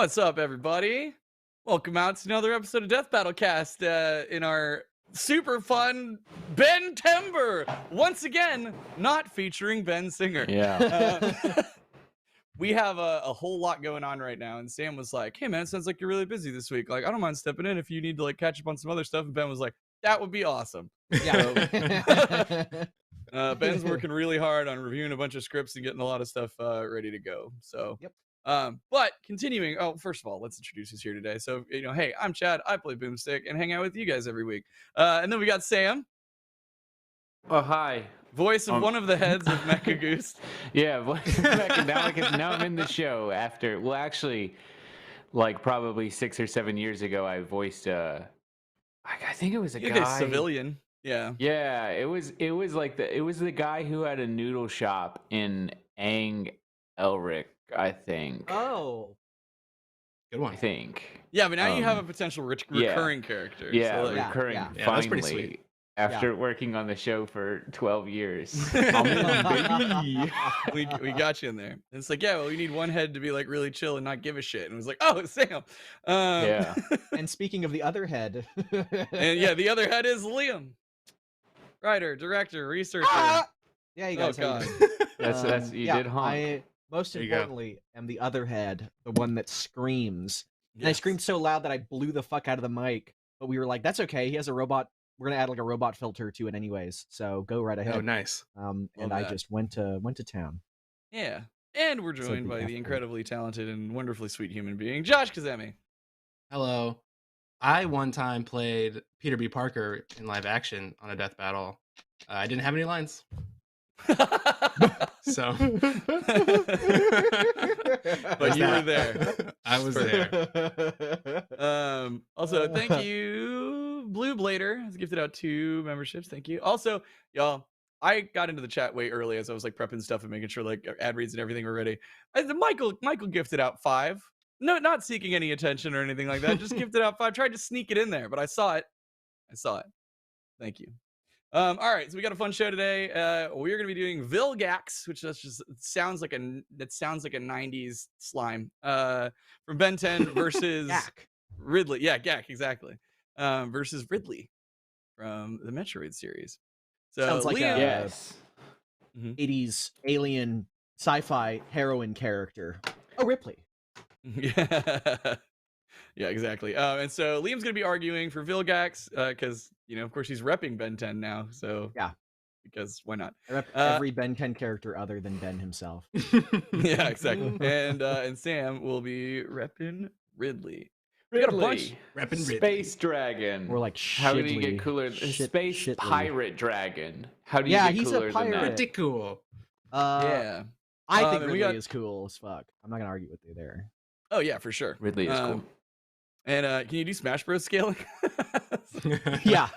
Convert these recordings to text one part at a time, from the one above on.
What's up, everybody? Welcome out to another episode of Death Battle Cast in our super fun Bentember. Once again, not featuring Ben Singer. Yeah. We have a whole lot going on right now, and Sam was like, "Hey, man, it sounds like you're really busy this week. Like, I don't mind stepping in if you need to like catch up on some other stuff." And Ben was like, "That would be awesome." Yeah. Ben's working really hard on reviewing a bunch of scripts and getting a lot of stuff ready to go. So, Yep. But continuing. Oh, first of all, let's introduce who's here today. So, hey, I'm Chad. I play Boomstick and hang out with you guys every week. And then we got Sam, Oh, hi. voice of one of the heads of Mecha Goose. Yeah, now I'm in the show after, well, actually, like probably 6 or 7 years ago, I voiced, I think it was a You guy. guys civilian. Yeah. Yeah, it was the guy who had a noodle shop in Ang Elric, I think. Oh. Good one. I think. Yeah, but now you have a potential recurring character. Yeah, So, like, recurring, yeah. Yeah, finally. that's pretty sweet. After working on the show for 12 years. I'm in, baby. we got you in there. And it's like, yeah, well, we need one head to be like really chill and not give a shit. And it was like, oh, it's Sam. Yeah. And speaking of the other head. And yeah, the other head is Liam. Writer, director, researcher. Yeah, you guys. Oh, how you God. doing? That's you did honk. I most There you go. importantly am the other head, the one that screams. And I Yes. screamed so loud that I blew the fuck out of the mic. But we were like, that's okay. He has a robot. We're gonna add like a robot filter to it anyways. So go right ahead. Oh, nice. And Love I that. just went to town. Yeah. And we're So joined the by the F-word. incredibly talented and wonderfully sweet human being, Josh Kazemi. Hello. I one time played Peter B. Parker in live action on a death battle. I didn't have any lines, so. But you were there. I was there. Also, thank you, Blue Blader has gifted out 2 memberships. Thank you. Also, y'all, I got into the chat way early as I was like prepping stuff and making sure like ad reads and everything were ready. Michael gifted out 5. No, not seeking any attention or anything like that. Just gifted out 5. Tried to sneak it in there, but I saw it. Thank you. All right, so we got a fun show today. We're gonna be doing Vilgax, which sounds like a 90s slime. From Ben 10 versus Yak. Ridley. Yeah, Gak, exactly. Versus Ridley from the Metroid series. So Sounds like Liam, a- Yes. 80s alien sci-fi heroine character. Oh, Ripley. yeah. Yeah, exactly. And so Liam's gonna be arguing for Vilgax, because of course he's repping Ben 10 now. So Yeah. because why not? I rep every Ben 10 character other than Ben himself. Yeah, exactly. And Sam will be repping Ridley. We got a bunch. Reppin' Ridley. Space dragon. Or like How did he Shidley. get cooler? Space Shidley. pirate dragon. How do you Yeah, get he's a cooler than pirate. that? Pretty cool. Yeah. I think and we Ridley got- is cool as fuck. I'm not gonna argue with you there. Oh yeah, for sure. Ridley is cool. And can you do Smash Bros scaling? Yeah.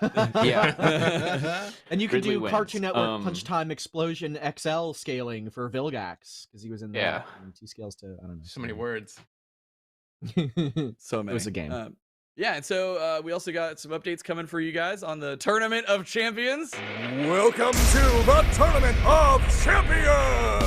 Yeah. And you can Ridley do wins. Cartoon Network Punch Time Explosion XL scaling for Vilgax because he was in that. Yeah. And he scales to I don't know. So many words. So many. was a game. Yeah, and so we also got some updates coming for you guys on the Tournament of Champions. Welcome to the Tournament of Champions!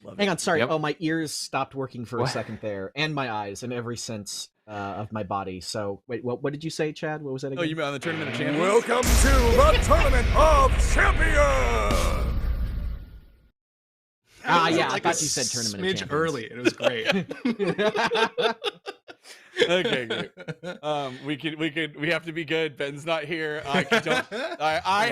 Love Hang it. on, sorry. Yep. Oh, my ears stopped working for What? a second there, and my eyes, and every sense of my body. So wait, what did you say, Chad? What was that again? Oh, you meant on the Tournament of Champions? Welcome to the Tournament of Champions! Ah, It was yeah, I like thought a you said Tournament of smidge Champions. early, and it was great. Okay, great. We have to be good. Ben's not here. I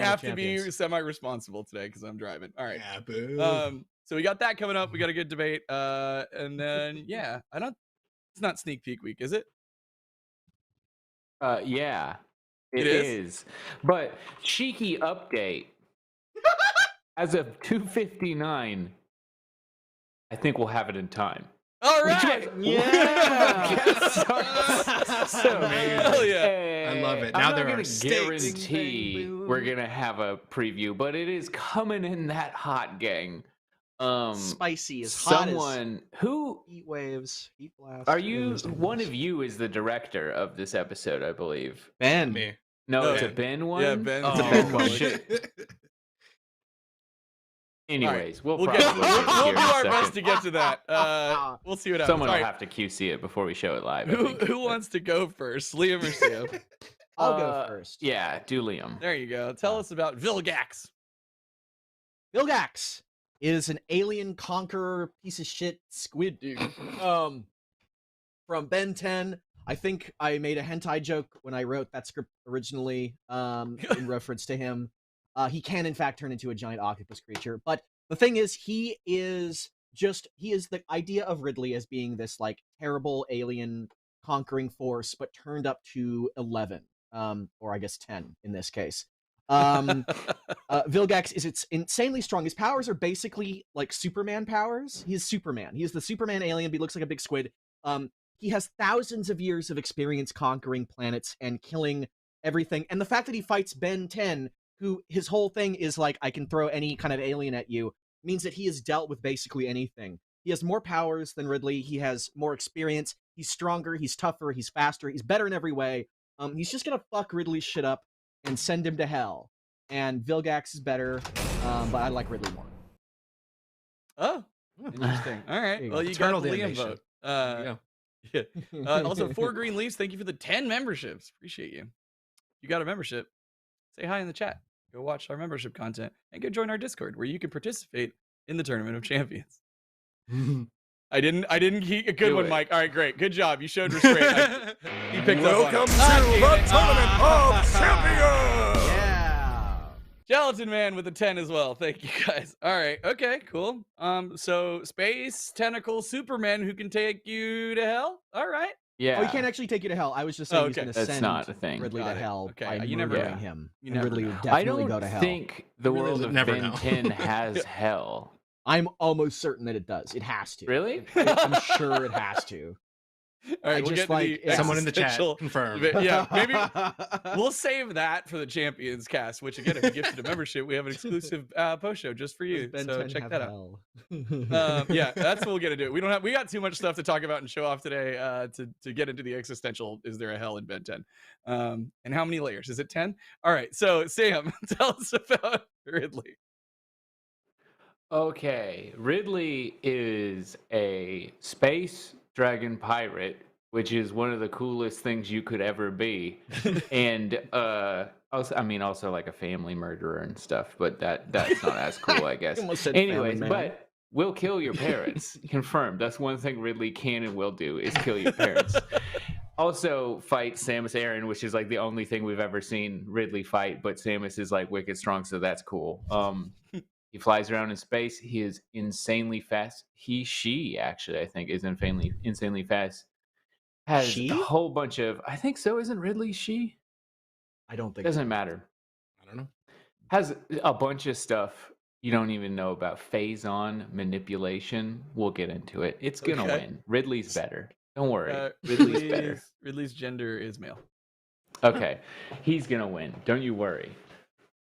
have to be Champions. semi-responsible today because I'm driving. All right. Yeah, boo. So we got that coming up. We got a good debate. And then yeah, it's not sneak peek week, is it? Yeah. It It is? is. But cheeky update. As of 2:59, I think we'll have it in time. All right. Yeah. So, Hell yeah. I love it. I'm Now not there gonna are stakes. guarantee we're gonna have a preview, but it is coming in that hot, gang. Spicy as hot Someone who as heat waves, heat blasts. are you? One of you is the director of this episode, I believe. Ben. Me. No, No, it's a Ben. Ben one. Yeah, Ben. It's a Oh, Ben one. shit. Anyways, we'll We'll probably get. get We'll here do in a our second. best to get to that. We'll see what happens. Someone All will right. have to QC it before we show it live. I Who think. wants to go first, Liam or Sam? I'll go first. Yeah, do Liam. There you go. Tell us about Vilgax. Vilgax is an alien conqueror piece of shit squid dude. From Ben 10. I think I made a hentai joke when I wrote that script originally, in reference to him. He can in fact turn into a giant octopus creature, but the thing is, he is the idea of Ridley as being this like terrible alien conquering force, but turned up to 11, or I guess 10 in this case. Vilgax is insanely strong. His powers are basically like Superman powers. He's Superman. He is the Superman alien, but he looks like a big squid. He has thousands of years of experience conquering planets and killing everything. And the fact that he fights Ben 10, who his whole thing is like, I can throw any kind of alien at you, means that he has dealt with basically anything. He has more powers than Ridley. He has more experience. He's stronger. He's tougher. He's faster. He's better in every way. He's just gonna fuck Ridley's shit up and send him to hell. And Vilgax is better, but I like Ridley more. Oh, interesting. All right. There you well, go. you Eternal got the Liam damnation. vote. There you go. Yeah. Also, 4 green leaves. Thank you for the 10 memberships. Appreciate you. You got a membership. Say hi in the chat. Go watch our membership content and go join our Discord where you can participate in the Tournament of Champions. I didn't keep a good Do one, it. Mike. All right, great. Good job. You showed restraint. You picked Welcome up to on it. the Tournament of Champions! Yeah. Gelatin Man with a 10 as well. Thank you guys. All right. Okay, cool. So space tentacle Superman who can take you to hell. All right. Yeah. Oh, he can't actually take you to hell. I was just saying Oh, he's okay. going to That's send not a thing. Ridley Got to it. hell Okay, by you never murdering know. him. You And never Ridley know. would I definitely don't go to hell. think the Really world of never Ben know. 10 has hell. I'm almost certain that it does. It has to. Really? I'm sure it has to. All right. I we'll just get to like- the Someone in the chat existential- confirm. Yeah, maybe we'll save that for the Champions cast, which again, if you gifted a membership, we have an exclusive post show just for you. Does Ben So 10 check have that out. hell? Yeah, that's what we'll get into. We got too much stuff to talk about and show off today to get into the existential. Is there a hell in Ben 10? And how many layers? Is it 10? All right. So Sam, tell us about Ridley. Okay, Ridley is a space dragon pirate, which is one of the coolest things you could ever be, and also like a family murderer and stuff. But that's not as cool, I guess. You almost said family Anyways, man. but will kill your parents. Confirmed. That's one thing Ridley can and will do is kill your parents. Also fight Samus Aran, which is like the only thing we've ever seen Ridley fight, but Samus is like wicked strong, so that's cool. He flies around in space. He is insanely fast. She actually, I think, is insanely fast. Has She? a whole bunch of, I think so. Isn't Ridley she? I don't think Doesn't so. matter. I don't know. Has a bunch of stuff you don't even know about. Phase-on manipulation. We'll get into it. It's gonna Okay. win. Ridley's better. Don't worry. Ridley's better. Ridley's gender is male. Okay, he's gonna win. Don't you worry.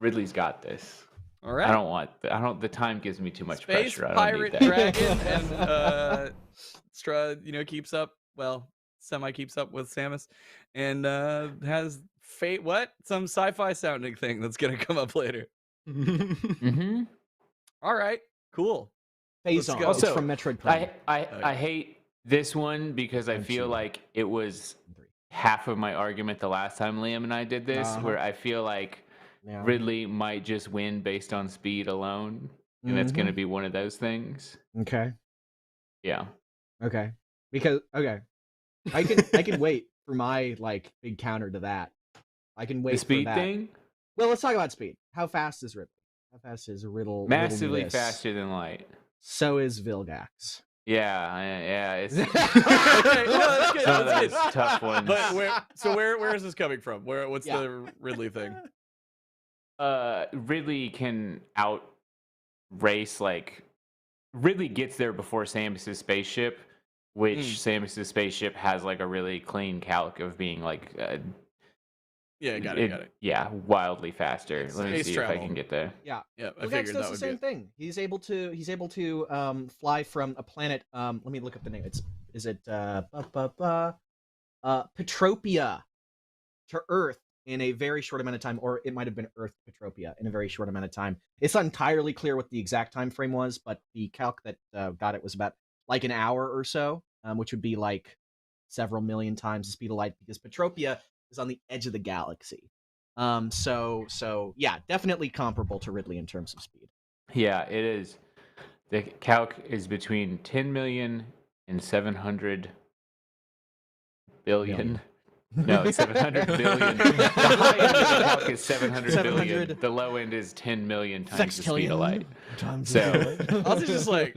Ridley's got this. All right. The time gives me too much Space pressure. I don't pirate need that. dragon and Strud, keeps up. Well, semi keeps up with Samus, and has fate. What? Some sci-fi sounding thing that's gonna come up later. Mm-hmm. All right. Cool. Phase Let's on. go. It's Also, from Metroid Prime. I hate this one because I I've feel seen it. like it was half of my argument the last time Liam and I did this, Uh-huh. where I feel like Yeah. Ridley might just win based on speed alone, and it's going to be one of those things. Okay. Yeah. Okay. Because I can wait for my like big counter to that. I can wait The speed for that. thing, Well, let's talk about speed. How fast is Ridley? How fast is Riddle? massively Riddle-ness? faster than light. So is Vilgax. Yeah, it's Okay, no, that's good. some of That's those good. tough ones. But where is this coming from? What's Yeah. the Ridley thing? Ridley can out race, like Ridley gets there before Samus's spaceship, which Samus's spaceship has like a really clean calc of being like Yeah, got it. yeah, wildly faster. Let me Space see if travel. I can get there. Yeah. Yeah, I Vilgax figured does that the would same be it. thing. He's able to fly from a planet. Let me look up the name. Is it Petropia to Earth in a very short amount of time, or it might have been Earth Petropia in a very short amount of time. It's not entirely clear what the exact time frame was, but the calc that got it was about like an hour or so, which would be like several million times the speed of light, because Petropia is on the edge of the galaxy. So yeah, definitely comparable to Ridley in terms of speed. Yeah, it is. The calc is between 10 million and 700 billion. No, 700 billion. The high end of the calc is 700 billion. The low end is 10 million times the speed of light. So, Also, just like,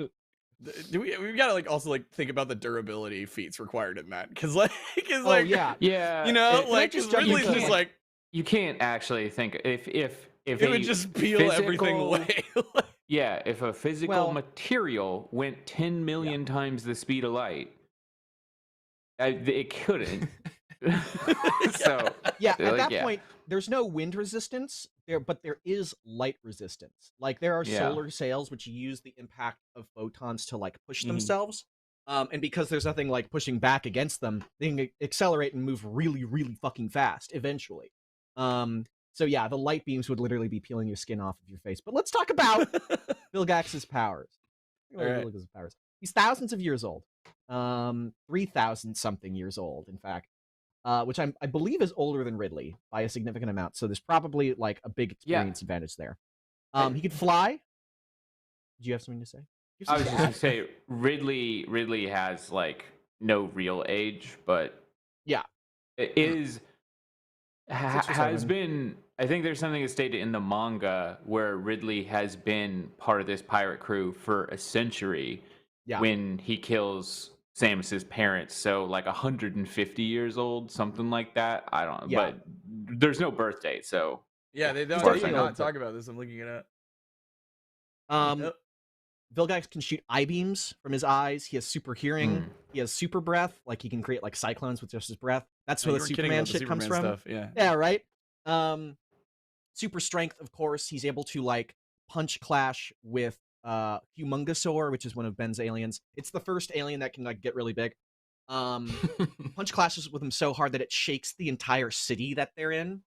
we've got to like also like think about the durability feats required in that, because like, yeah, yeah, you know, Can I like just Ridley's jump in? just like you can't actually think if it would just peel everything physical- away. Yeah, if a physical Well- material went 10 million times the speed of light, it couldn't. So yeah. At like, that yeah. point, there's no wind resistance there, but there is light resistance. Like there are Yeah. solar sails which use the impact of photons to like push Mhm. themselves. And because there's nothing like pushing back against them, they can accelerate and move really, really fucking fast eventually. So yeah, the light beams would literally be peeling your skin off of your face. But let's talk about Vilgax's powers. Alright. Vilgax's powers. He's thousands of years old. 3,000 something years old, in fact. Which I believe is older than Ridley by a significant amount. So there's probably like a big experience advantage there. He could fly. Do you have something to say? You have I was something just to gonna say Ridley has like no real age, but Yeah. it is 6 or has 7. been. I think there's something stated in the manga where Ridley has been part of this pirate crew for a century. Yeah. When he kills Samus's parents, so like 150 years old, something like that. I don't. Yeah. But there's no birth date, so Yeah, they don't As far as usually I know, not talk about this. I'm looking it up. Yep. Vilgax can shoot eye beams from his eyes. He has super hearing. Mm. He has super breath. Like he can create like cyclones with just his breath. That's where You the were kidding Superman about the shit comes Superman from. Stuff. Yeah. Yeah, right. Super strength, of course. He's able to like punch clash with Humungosaur, which is one of Ben's aliens. It's the first alien that can like get really big. Punch clashes with him so hard that it shakes the entire city that they're in.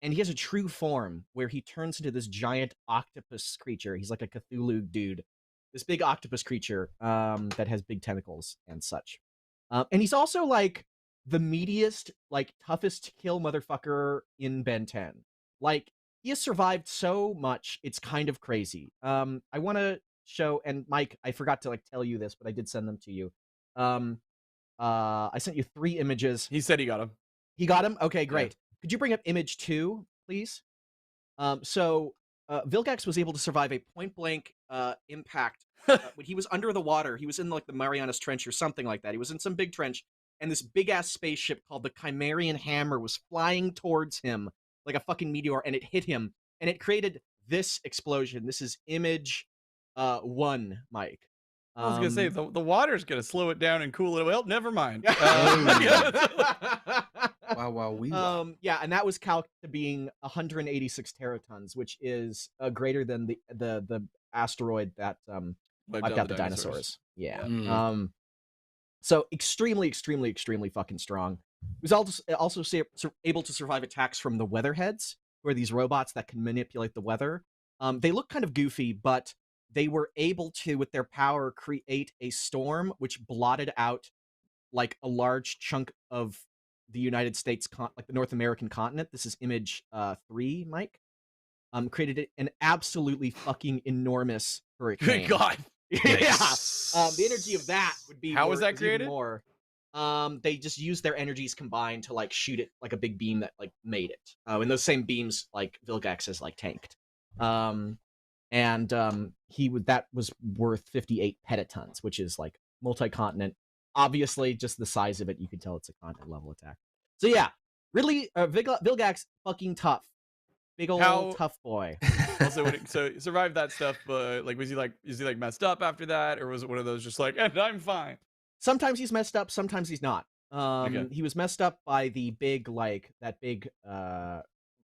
And he has a true form where he turns into this giant octopus creature. He's like a Cthulhu dude. This big octopus creature that has big tentacles and such. And he's also like the meatiest, like toughest to kill motherfucker in Ben 10. Like he has survived so much, it's kind of crazy. I want to show, and Mike, I forgot to like tell you this, but I did send them to you. I sent you 3 images. He said he got him. He got him? Okay, great. Could you bring up image 2, please? Vilgax was able to survive a point-blank impact when he was under the water. He was in like the Marianas Trench or something like that. He was in some big trench, and this big-ass spaceship called the Chimerian Hammer was flying towards him like a fucking meteor, and it hit him, and it created this explosion. This is image 1, Mike. I was gonna say the water's gonna slow it down and cool it. Well, never mind. Wow. Yeah, and that was calced to being 186 teratons, which is greater than the asteroid that wiped out the dinosaurs. Yeah. Mm. So extremely fucking strong. He was also able to survive attacks from the Weatherheads, who are these robots that can manipulate the weather. They look kind of goofy, but they were able to, with their power, create a storm which blotted out like a large chunk of the United States, like the North American continent. This is image 3, Mike. Created an absolutely fucking enormous hurricane. Good God. Yeah. The energy of that would be How was that even created? more. They just used their energies combined to like shoot it like a big beam that like made it. And those same beams like Vilgax has like tanked. That was worth 58 petatons, which is like multi-continent. Obviously, just the size of it, you could tell it's a continent level attack. So yeah, Ridley, Vilgax, fucking tough, big old tough boy. Also, so he survived that stuff, but like, is he like messed up after that, or was it one of those just like, and I'm fine? Sometimes he's messed up, sometimes he's not. Okay. He was messed up by the big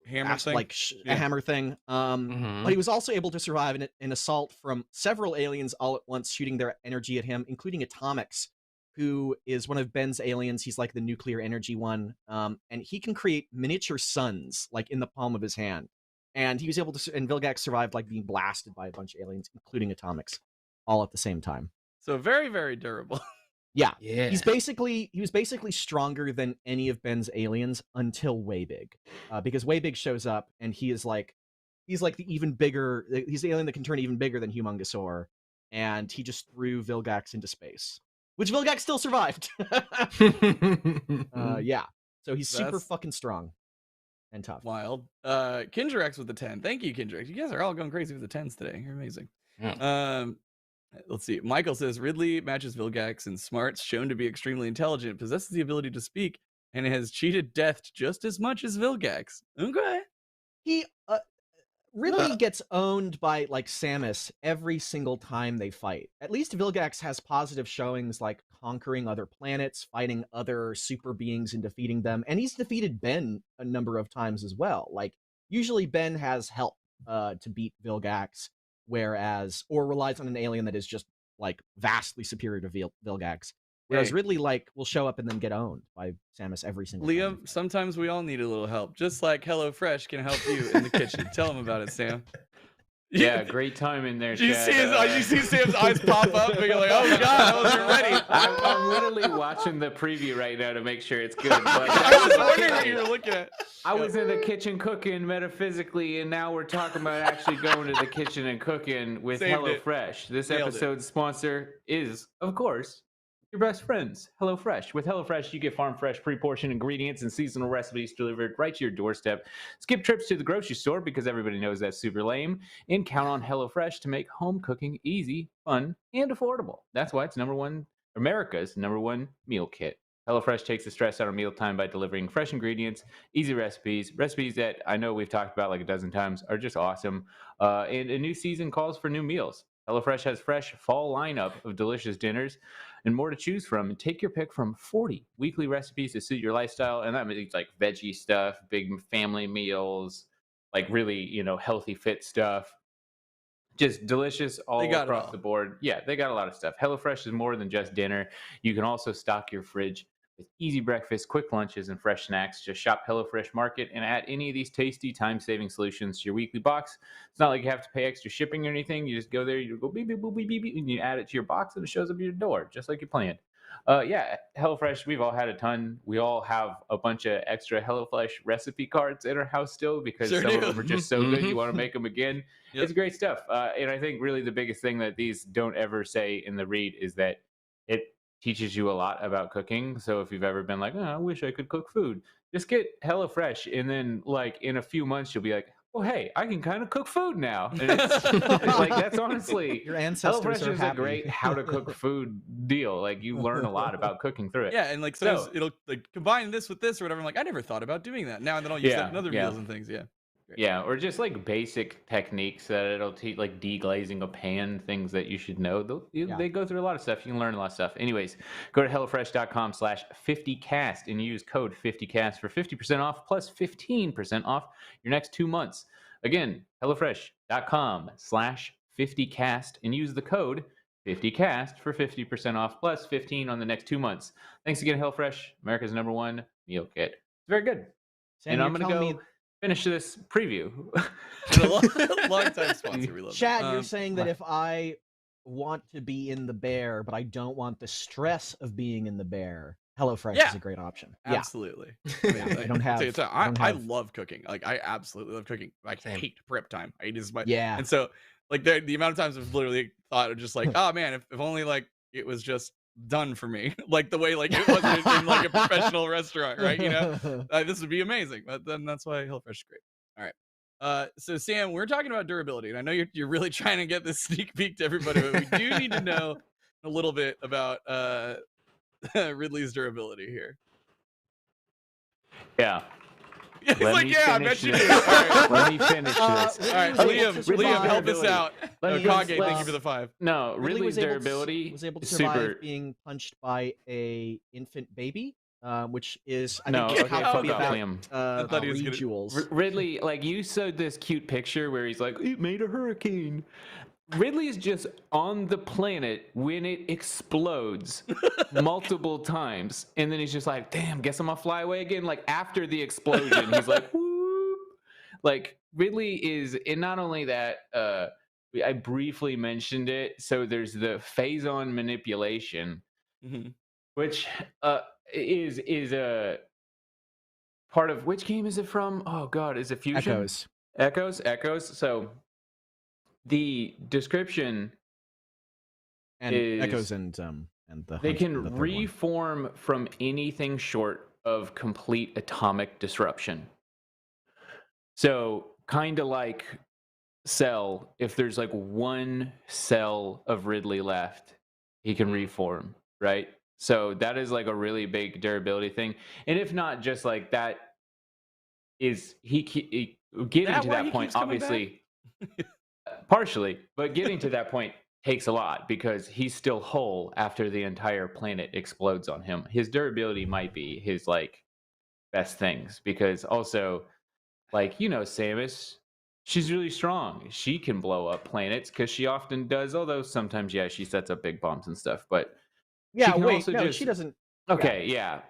Hammer thing, like a hammer thing. But he was also able to survive an assault from several aliens all at once, shooting their energy at him, including atomics, who is one of Ben's aliens. He's like the nuclear energy one, and he can create miniature suns like in the palm of his hand. And he was able to, and Vilgax survived like being blasted by a bunch of aliens, including atomics, all at the same time. So very, very durable. Yeah, Yeah. he was basically stronger than any of Ben's aliens until Waybig, because Waybig shows up and he's like the even bigger. He's the alien that can turn even bigger than Humongosaur, and he just threw Vilgax into space, which Vilgax still survived. Yeah, so he's super That's- fucking strong and tough. Wild. Kindrax with the 10. Thank you, Kindrax. You guys are all going crazy with the 10s today. You're amazing. Yeah. Let's see. Michael says Ridley matches Vilgax in smarts, shown to be extremely intelligent, possesses the ability to speak, and has cheated death just as much as Vilgax. Okay. He really gets owned by like Samus every single time they fight. At least Vilgax has positive showings like conquering other planets, fighting other super beings and defeating them, and he's defeated Ben a number of times as well. Like usually Ben has help to beat Vilgax, or relies on an alien that is just like vastly superior to Vilgax. Whereas Hey. Ridley like will show up and then get owned by Samus every single time. Liam, sometimes we all need a little help, just like HelloFresh can help you in the kitchen. Tell them about it, Sam. Yeah, great time in there. Did you Chad. you see Sam's eyes pop up and you're like, oh god, I wasn't ready. I'm literally watching the preview right now to make sure it's good. But I was wondering what you were looking at. I was in the kitchen cooking metaphysically, and now we're talking about actually going to the kitchen and cooking with Saved it. HelloFresh. This Nailed it. episode's sponsor is, of course, your best friends, HelloFresh. With HelloFresh, you get farm fresh, pre-portioned ingredients and seasonal recipes delivered right to your doorstep. Skip trips to the grocery store because everybody knows that's super lame, and count on HelloFresh to make home cooking easy, fun, and affordable. That's why it's America's number one meal kit. HelloFresh takes the stress out of mealtime by delivering fresh ingredients, easy recipes that I know we've talked about like a dozen times are just awesome. And a new season calls for new meals. HelloFresh has fresh fall lineup of delicious dinners and more to choose from. And take your pick from 40 weekly recipes to suit your lifestyle. And that means like veggie stuff, big family meals, like really, healthy fit stuff. Just delicious all They got it across all. the board. Yeah, they got a lot of stuff. HelloFresh is more than just dinner. You can also stock your fridge with easy breakfast, quick lunches, and fresh snacks. Just shop HelloFresh Market and add any of these tasty, time-saving solutions to your weekly box. It's not like you have to pay extra shipping or anything. You just go there, you go beep, beep, boop, beep, beep, beep, and you add it to your box, and it shows up at your door, just like you planned. Yeah, HelloFresh, we've all had a ton. We all have a bunch of extra HelloFresh recipe cards in our house still because Sure some do. of them are just so good you want to make them again. Yep. It's great stuff. And I think really the biggest thing that these don't ever say in the read is that it teaches you a lot about cooking. So if you've ever been like, oh, I wish I could cook food, just get HelloFresh. And then like in a few months, you'll be like, oh, hey, I can kind of cook food now. And it's like, that's honestly, Your ancestors HelloFresh are is happy. a great how to cook food deal. Like you learn a lot about cooking through it. Yeah, and like sometimes it'll like combine this with this or whatever. I'm like, I never thought about doing that. Now and then I'll use that in other meals and things. Yeah. Great. Yeah, or just like basic techniques that it'll teach, like deglazing a pan, things that you should know. They go through a lot of stuff. You can learn a lot of stuff. Anyways, go to HelloFresh.com/50cast and use code 50cast for 50% off plus 15% off your next 2 months. Again, HelloFresh.com/50cast and use the code 50cast for 50% off plus 15 on the next 2 months. Thanks again, HelloFresh, America's number one meal kit. It's very good. Sam, And I'm you're going to telling go finish this preview. Long time sponsor. We love Chad, that. you're saying that if I want to be in the bear, but I don't want the stress of being in the bear, HelloFresh Yeah. is a great option. Absolutely. I don't have. I love cooking. Like I absolutely love cooking. I Same. hate prep time. I just my Yeah. And so like the amount of times I've literally thought of just like, oh man, if only like it was just done for me, like the way like it wasn't in like a professional restaurant, right? This would be amazing. But then that's why HelloFresh is great. All right. So Sam, we're talking about durability, and I know you're really trying to get this sneak peek to everybody, but we do need to know a little bit about Ridley's durability here. Yeah. It's Let like, me yeah, I finish bet you do. this. All right. Let me finish this. All right, Ridley Liam, was able to Liam, help us survive- out. Let me- Kage, thank let's- you for the 5. No, Ridley Ridley's was able to- durability was able to is survive super. being punched by a infant baby, which is I No, think okay, how fuck to be off, about Liam. I thought he was gonna- jewels. Ridley, like you showed this cute picture where he's like, it made a hurricane. Ridley's just on the planet when it explodes multiple times, and then he's just like, "Damn, guess I'm gonna fly away again." Like after the explosion, he's like, "Whoop!" Like Ridley is, and not only that, I briefly mentioned it. So there's the phase-on manipulation, Mhm. which is a part of which game is it from? Oh God, is it Fusion? Echoes. So the description And is Echoes and the they Hunt, can the third one. reform from anything short of complete atomic disruption. So kind of like Cell, if there's like one cell of Ridley left, he can reform, right? So that is like a really big durability thing. And if not, just like that is getting That to why that he point, keeps coming back? obviously, partially, but getting to that point takes a lot because he's still whole after the entire planet explodes on him. His durability might be his like best things because also, like, you know, Samus, she's really strong. She can blow up planets because she often does, although sometimes, yeah, she sets up big bombs and stuff, but she Yeah, can wait, also no, just she doesn't. okay, yeah.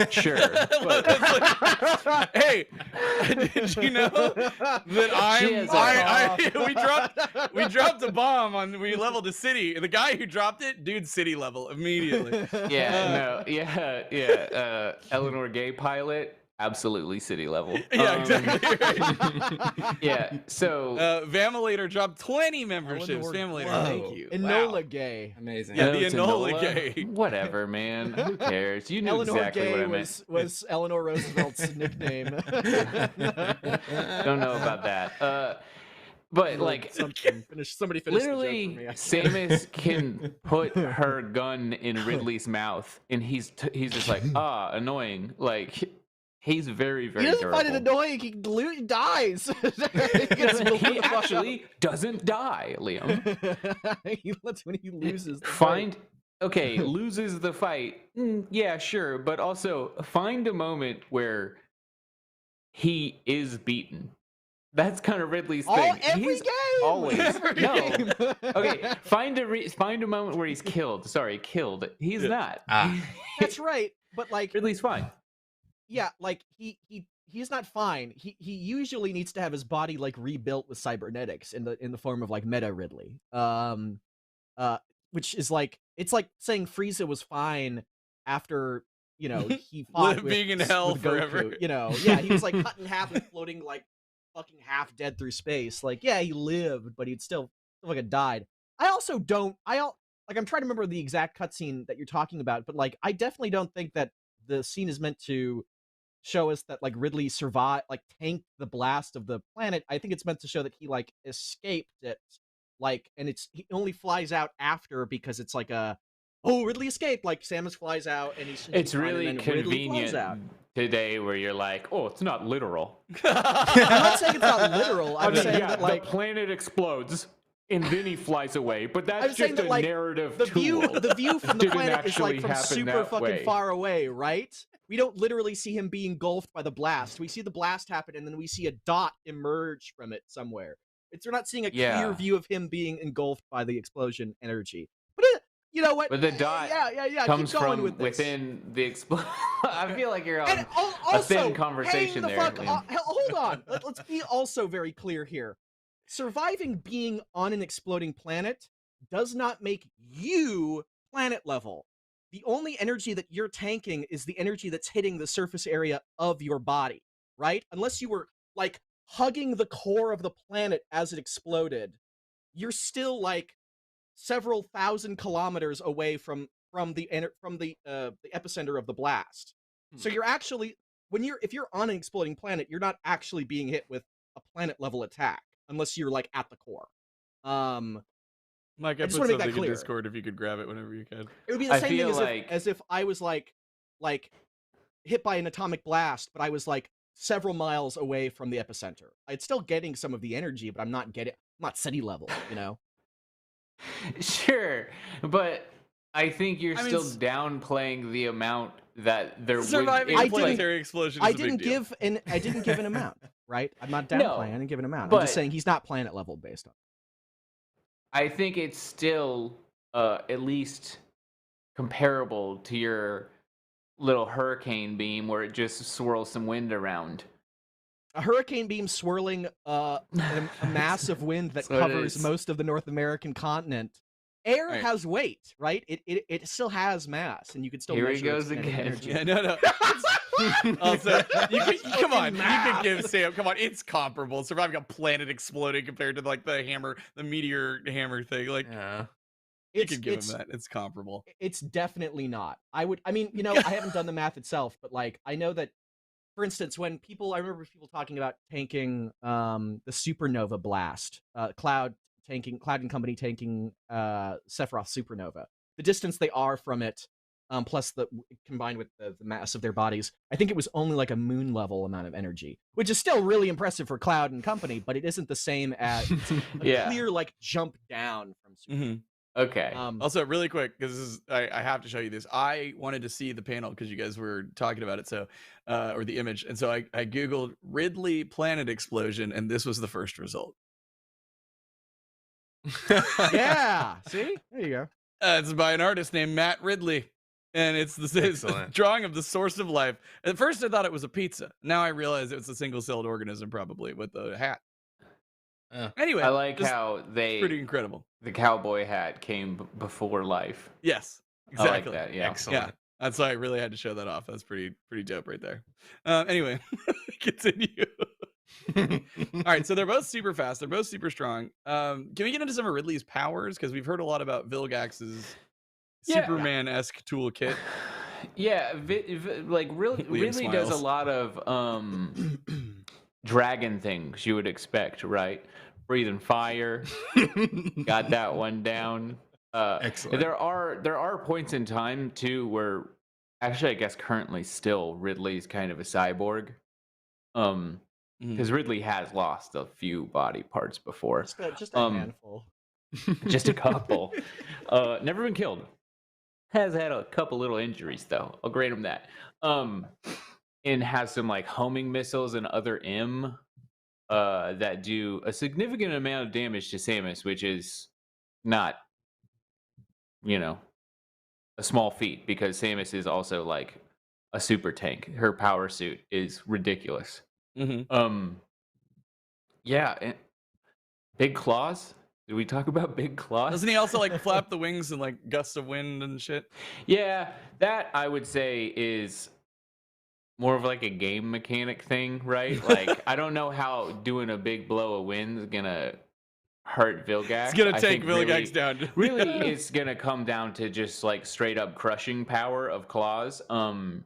Sure. But It's like, hey, did you know that She has a- we dropped a bomb on, we leveled a city, and the guy who dropped it, dude, city level immediately. Eleanor Gay pilot, absolutely city level. Yeah, exactly. Right. Yeah, so Vamilator dropped 20 memberships. Eleanor- Vamilator, Whoa. thank you. Enola Wow. Gay. Amazing. Yeah, the it's Enola Gay. Whatever, man. Who cares? You knew Eleanor exactly what Gay I meant. was Eleanor Roosevelt's nickname. Don't know about that. But like somebody finish literally, the joke for me. Samus can put her gun in Ridley's mouth, and he's just like, annoying. Like he's very, very He doesn't durable. find it annoying. He dies. He gets blown He the fuck up. actually doesn't die, Liam. That's when he loses. The Find okay, loses the fight. Yeah, sure, but also find a moment where he is beaten. That's kind of Ridley's thing. Every He's game. always Every no. game. Okay, find a moment where he's killed. Sorry, killed. He's not. That's right. But like, Ridley's fine. yeah, like he's not fine. He usually needs to have his body like rebuilt with cybernetics in the form of like meta Ridley. Which is like, it's like saying Frieza was fine after, you know, he fought being in hell with forever. Goku, you know, yeah, he was like cut in half and floating like fucking half dead through space. Like, yeah, he lived, but he'd still fucking died. I'm trying to remember the exact cutscene that you're talking about, but like, I definitely don't think that the scene is meant to show us that like Ridley survived, like tanked the blast of the planet. I think it's meant to show that he like escaped it, like, and he only flies out after because it's like Ridley escaped. Like Samus flies out and he's It's fine, really and then Ridley flies convenient out. today where you're like, oh, it's not literal. I'm not saying it's not literal. I'm saying that like the planet explodes and then he flies away, but that's I'm saying just that, a like, narrative the tool. view from the Didn't planet is like actually from happen super that fucking way. far away, right? We don't literally see him being engulfed by the blast. We see the blast happen, and then we see a dot emerge from it somewhere. We're not seeing a clear view of him being engulfed by the explosion energy. But you know what? But the dot comes keep going from with this. within the explosion. I feel like you're on And a also, thin conversation hang the there. fuck Liam. hold on. Let's be also very clear here. Surviving being on an exploding planet does not make you planet level. The only energy that you're tanking is the energy that's hitting the surface area of your body, right? Unless you were like hugging the core of the planet as it exploded, you're still like several thousand kilometers away from the epicenter of the blast. So you're actually if you're on an exploding planet, you're not actually being hit with a planet level attack unless you're like at the core. Mike, I just put wanna make that something in clear. Discord if you could grab it whenever you can. It would be the I same thing feel as if I was like hit by an atomic blast, but I was like several miles away from the epicenter. I'd still getting some of the energy, but I'm not city level, you know? Sure, but I think you're still downplaying the amount that there Surviving would. a planetary explosion is I a big didn't deal. give an amount, right? I'm not downplaying. I didn't give an amount. I'm but- just saying he's not planet level based on. I think it's still at least comparable to your little hurricane beam where it just swirls some wind around. A hurricane beam swirling a mass of wind that That's what it covers is. most of the North American continent. Air Right. has weight, right? It still has mass, and you can still Here he measure its goes kinetic again. energy. Yeah, no. Also, come on, you could give Sam. Come on, it's comparable. Surviving a planet exploding compared to like the meteor hammer thing. Like Yeah. you could give him that. It's comparable. It's definitely not. I mean, I haven't done the math itself, but like I know that, for instance, I remember people talking about tanking the supernova blast, Cloud and Company tanking Sephiroth supernova. The distance they are from it, plus combined with the mass of their bodies, I think it was only like a moon level amount of energy, which is still really impressive for Cloud and Company, but it isn't the same as a clear like jump down from supernova. Okay. Also, really quick, because I have to show you this. I wanted to see the panel because you guys were talking about it, so or the image, and so I googled Ridley planet explosion, and this was the first result. Yeah, see, there you go. It's by an artist named Matt Ridley, and it's the Excellent. drawing of the source of life. At first, I thought it was a pizza. Now I realize it's a single-celled organism, probably with a hat. Anyway, I like just how pretty incredible. the cowboy hat came before life. Yes, I like exactly. that. Yeah. Excellent. Yeah, that's why I really had to show that off. That's pretty dope right there. Anyway, continue. All right, so they're both super fast. They're both super strong. Can we get into some of Ridley's powers? Because we've heard a lot about Vilgax's Yeah. Superman-esque toolkit. Yeah, really does a smiles. lot of dragon things you would expect, right? Breathing fire, got that one down. Excellent. There are points in time too where, actually, I guess currently still Ridley's kind of a cyborg, because Ridley has lost a few body parts before, Just a handful. just a couple. Never been killed. Has had a couple little injuries though. I'll grant him that. And has some like homing missiles and other that do a significant amount of damage to Samus, which is not, a small feat because Samus is also like a super tank. Her power suit is ridiculous. Yeah, and big claws. Did we talk about big claws? Doesn't he also like flap the wings and like gusts of wind and shit? Yeah, that I would say is more of like a game mechanic thing, right? Like, I don't know how doing a big blow of wind is gonna hurt Vilgax. It's gonna I take think Vilgax down. Really, it's gonna come down to just like straight up crushing power of claws. And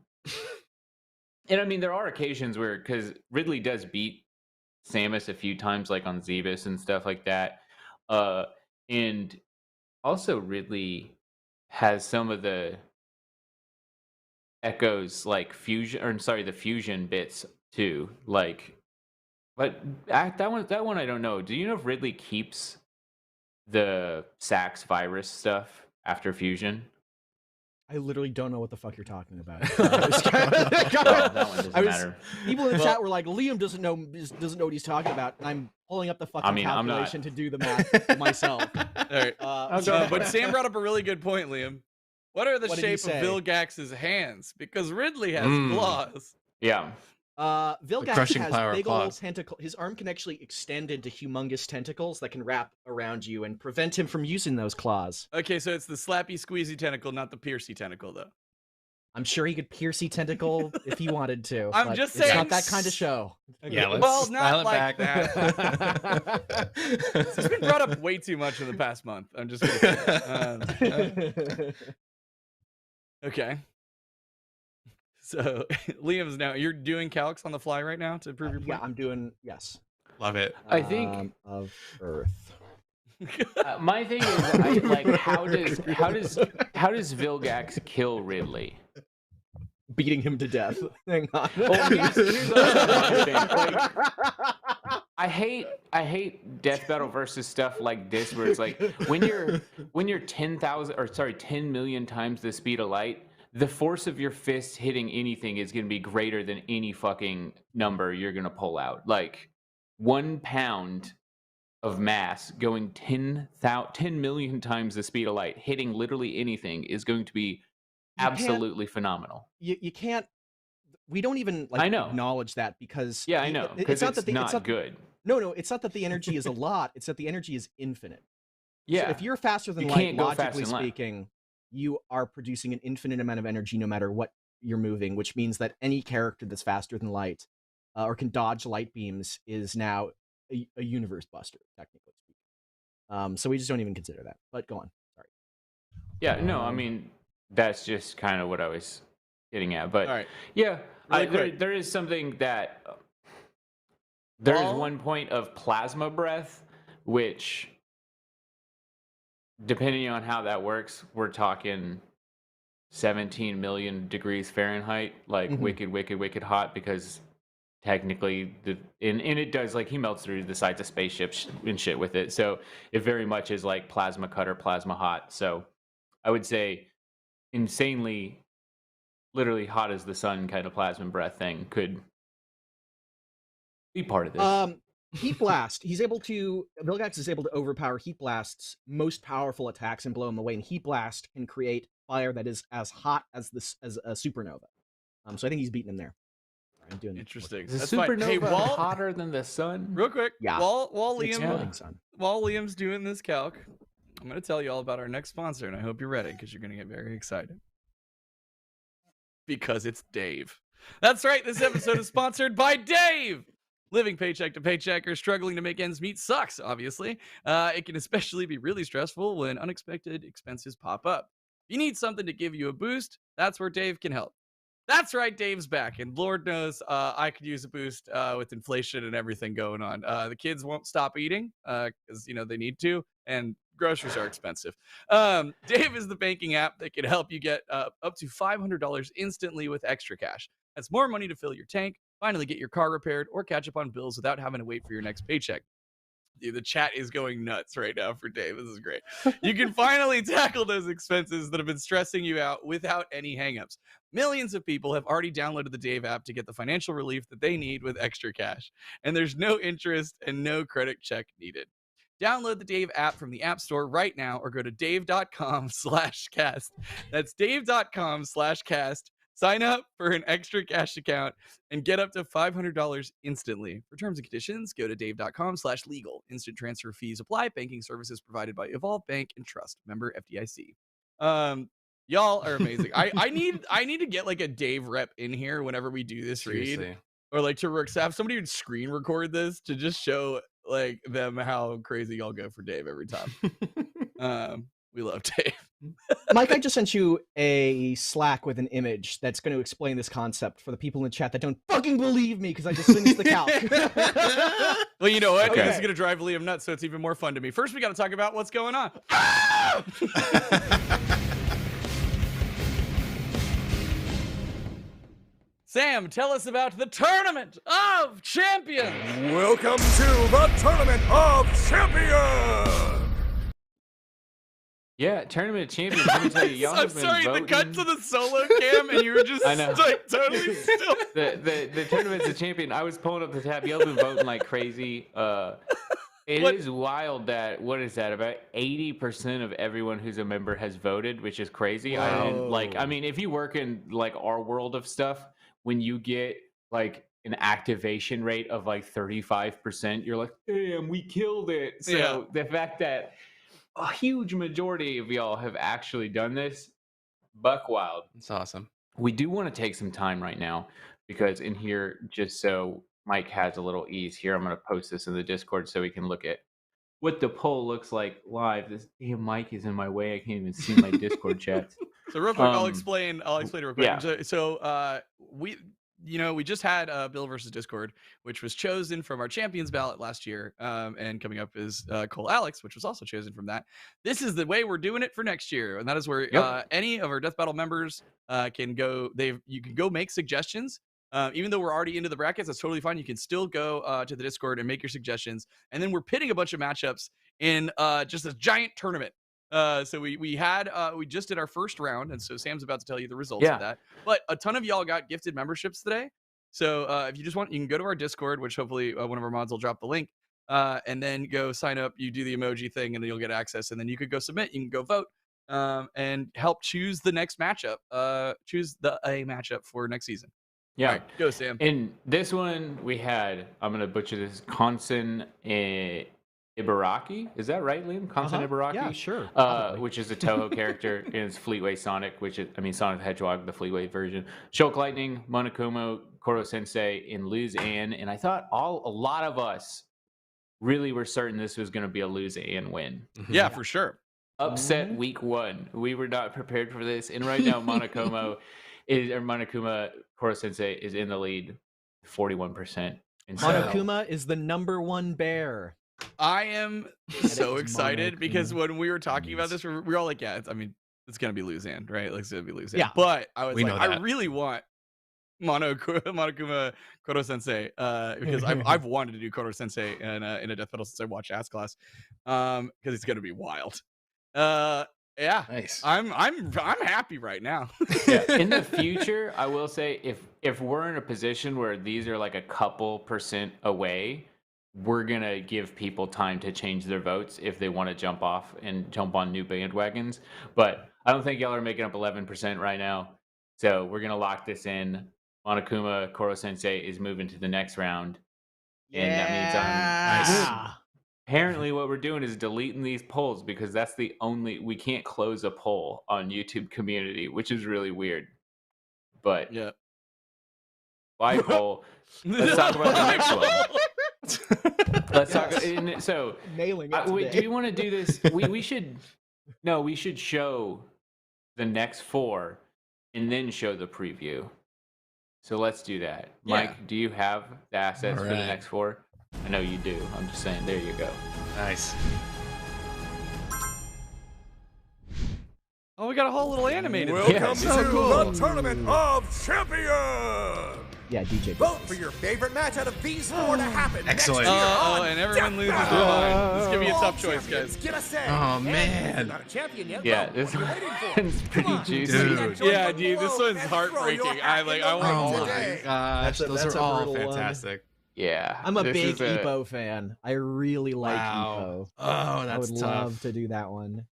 I mean, there are occasions where, because Ridley does beat Samus a few times, like on Xevis and stuff like that. And also Ridley has some of the Echo's like the fusion bits too. Like, but that one I don't know. Do you know if Ridley keeps the Sax virus stuff after fusion? I literally don't know what the fuck you're talking about. That one doesn't matter. People in the chat were like, "Liam doesn't know what he's talking about," and I'm pulling up the fucking calculation to do the math myself. All right. But Sam brought up a really good point, Liam. What are the shape of Vilgax's hands? Because Ridley has claws. Yeah. Vilgax crushing has power of big old claws. tentacle. His arm can actually extend into humongous tentacles that can wrap around you and prevent him from using those claws. Okay, so it's the slappy squeezy tentacle, not the piercy tentacle, though. I'm sure he could piercy tentacle if he wanted to. I'm but just it's saying. not that kind of show. Yeah, let's Well, not dial it like back. that. It's been brought up way too much in the past month. I'm just gonna say that. Okay. So Liam's now. You're doing calcs on the fly right now to prove your point. Yeah, I'm doing yes. Love it. I think of Earth. my thing is, like, how does Vilgax kill Ridley? Beating him to death. Hang on. Well, here's another thing. Like, I hate death battle versus stuff like this, where it's like when you're 10 million times the speed of light, the force of your fist hitting anything is going to be greater than any fucking number you're going to pull out. Like 1 pound of mass going 10 million times the speed of light, hitting literally anything is going to be You can't. absolutely phenomenal. You can't. We don't even I know. acknowledge that because Yeah, I know, because it's not good. No, it's not that the energy is a lot. It's that the energy is infinite. Yeah. So if you're faster than You light, can't go faster logically than light. speaking, you are producing an infinite amount of energy no matter what you're moving, which means that any character that's faster than light or can dodge light beams is now a universe buster, technically speaking. So we just don't even consider that. But go on. Sorry. Yeah, no, I mean, that's just kind of what I was getting at. But All right. yeah, Really quick. there is something that there is All- one point of plasma breath, which, depending on how that works, we're talking 17 million degrees Fahrenheit, like Mhm. wicked hot, because technically and it does, like, he melts through the sides of spaceships and shit with it, so it very much is like plasma cutter, plasma hot. So I would say insanely, literally hot as the sun kind of plasma breath thing could be part of this. Heat blast. Vilgax is able to overpower Heat Blast's most powerful attacks and blow him away. And Heat Blast can create fire that is as hot as a supernova. So I think he's beating him there. I'm doing Interesting. Is a That's fine. supernova Hey, hotter than the sun? real quick. Yeah. While It's Liam floating sun. while Liam's doing this calc, I'm going to tell you all about our next sponsor, and I hope you're ready because you're going to get very excited. Because it's Dave. That's right. This episode is sponsored by Dave. Living paycheck to paycheck or struggling to make ends meet sucks, obviously. It can especially be really stressful when unexpected expenses pop up. If you need something to give you a boost, that's where Dave can help. That's right, Dave's back, and Lord knows I could use a boost with inflation and everything going on. The kids won't stop eating because they need to, and groceries are expensive. Dave is the banking app that can help you get up to $500 instantly with extra cash. That's more money to fill your tank, finally get your car repaired, or catch up on bills without having to wait for your next paycheck. Dude, the chat is going nuts right now for Dave. This is great. You can finally tackle those expenses that have been stressing you out without any hangups. Millions of people have already downloaded the Dave app to get the financial relief that they need with extra cash. And there's no interest and no credit check needed. Download the Dave app from the App Store right now or go to dave.com/cast. That's dave.com/cast. Sign up for an extra cash account and get up to $500 instantly. For terms and conditions, go to dave.com/legal. Instant transfer fees apply. Banking services provided by Evolve Bank and Trust. Member FDIC. Y'all are amazing. I need to get like a Dave rep in here whenever we do this read, Seriously. or like to have somebody would screen record this to just show like them how crazy y'all go for Dave every time. We love Dave. Mike, I just sent you a Slack with an image that's going to explain this concept for the people in the chat that don't fucking believe me because I just finished the calc. Well, you know what? Okay. This is going to drive Liam nuts, so it's even more fun to me. First, we got to talk about what's going on. Sam, tell us about the Tournament of Champions. Welcome to the Tournament of Champions! Yeah, Tournament of Champions. Let me tell you, y'all I'm have been sorry, voting. the cut to the solo cam, and you were just I know. like totally still. The Tournament's a Champion. I was pulling up the tab. Y'all been voting like crazy. It What- is wild that, what is that? About 80% of everyone who's a member has voted, which is crazy. I mean, if you work in like our world of stuff, when you get like an activation rate of like 35%, you're like, damn, we killed it. So Yeah. the fact that a huge majority of y'all have actually done this, buck wild. It's awesome. We do want to take some time right now because in here, just so Mike has a little ease here, I'm going to post this in the Discord so we can look at what the poll looks like live. This damn mic is in my way. I can't even see my Discord chats. So real quick, I'll explain it real quick. yeah. So we just had Bill versus Discord, which was chosen from our champions ballot last year, and coming up is Cole Alex, which was also chosen from that. This is the way we're doing it for next year, and that is where any of our Death Battle members can go. You can go make suggestions. Even though we're already into the brackets, that's totally fine. You can still go to the Discord and make your suggestions, and then we're pitting a bunch of matchups in just a giant tournament. So we just did our first round, and so Sam's about to tell you the results of that. But a ton of y'all got gifted memberships today. So if you just want, you can go to our Discord, which hopefully one of our mods will drop the link. and then go sign up. You do the emoji thing, and then you'll get access. And then you could go submit. You can go vote, and help choose the next matchup. Choose a matchup for next season. Yeah. All right, go Sam. In this one, we had, I'm going to butcher this, Konsen Ibaraki. Is that right, Liam? Konsen Ibaraki? Yeah, sure. Which is a Toho character. And it's Fleetway Sonic, which is, Sonic the Hedgehog, the Fleetway version. Shulk Lightning, Monokuma, Koro Sensei, and Lose Ann. And I thought a lot of us really were certain this was going to be a Lose Ann win. Yeah, for sure. Upset week 1. We were not prepared for this. And right now, Monokuma Koro Sensei is in the lead, 41%. And so, Monokuma is the #1 bear. I am so it's excited because Monokuma. when we were talking about this, we were all like, yeah, it's going to be Luzan, right? Like, it's going to be Luzan. Yeah. But I was We like, know I that. really want Monokuma Koro Sensei because I've wanted to do Koro Sensei in a Death Battle since I watched Ass Class because it's going to be wild. Yeah, Nice. I'm happy right now. yeah. In the future, I will say if we're in a position where these are like a couple % away, we're gonna give people time to change their votes if they want to jump off and jump on new bandwagons. But I don't think y'all are making up 11% right now, so we're gonna lock this in. Monokuma Koro Sensei is moving to the next round, and that means Nice. apparently what we're doing is deleting these polls because that's the only, we can't close a poll on YouTube community, which is really weird. But Yeah. why poll? Let's talk about the next one. Let's talk. So, Nailing it wait, today. do you want to do this? We should show the next 4 and then show the preview. So let's do that. Yeah. Mike, do you have the assets for the Alright. next 4? I know you do. I'm just saying. There you go. Nice. Oh, we got a whole little animated. Welcome Yeah, to so cool. the Tournament of Champions! Yeah, DJ. Vote for your favorite match out of these 4 to happen Excellent. next year Oh, on and everyone Death loses their Battle. mind. This is gonna be a All tough choice, champions guys. Get a say. Oh, And man. if you're not a champion yet, Yeah, vote. this What are you waiting for? one's pretty Come on, juicy. Dude. Yeah, dude, this one's and throw heartbreaking. your hat in the I want ring all Oh of my today. gosh, That's those a are all brutal one. fantastic. Yeah. I'm a this big is a- Ippo fan. I really like Wow. Ippo. Oh, I that's would tough. love to do that one.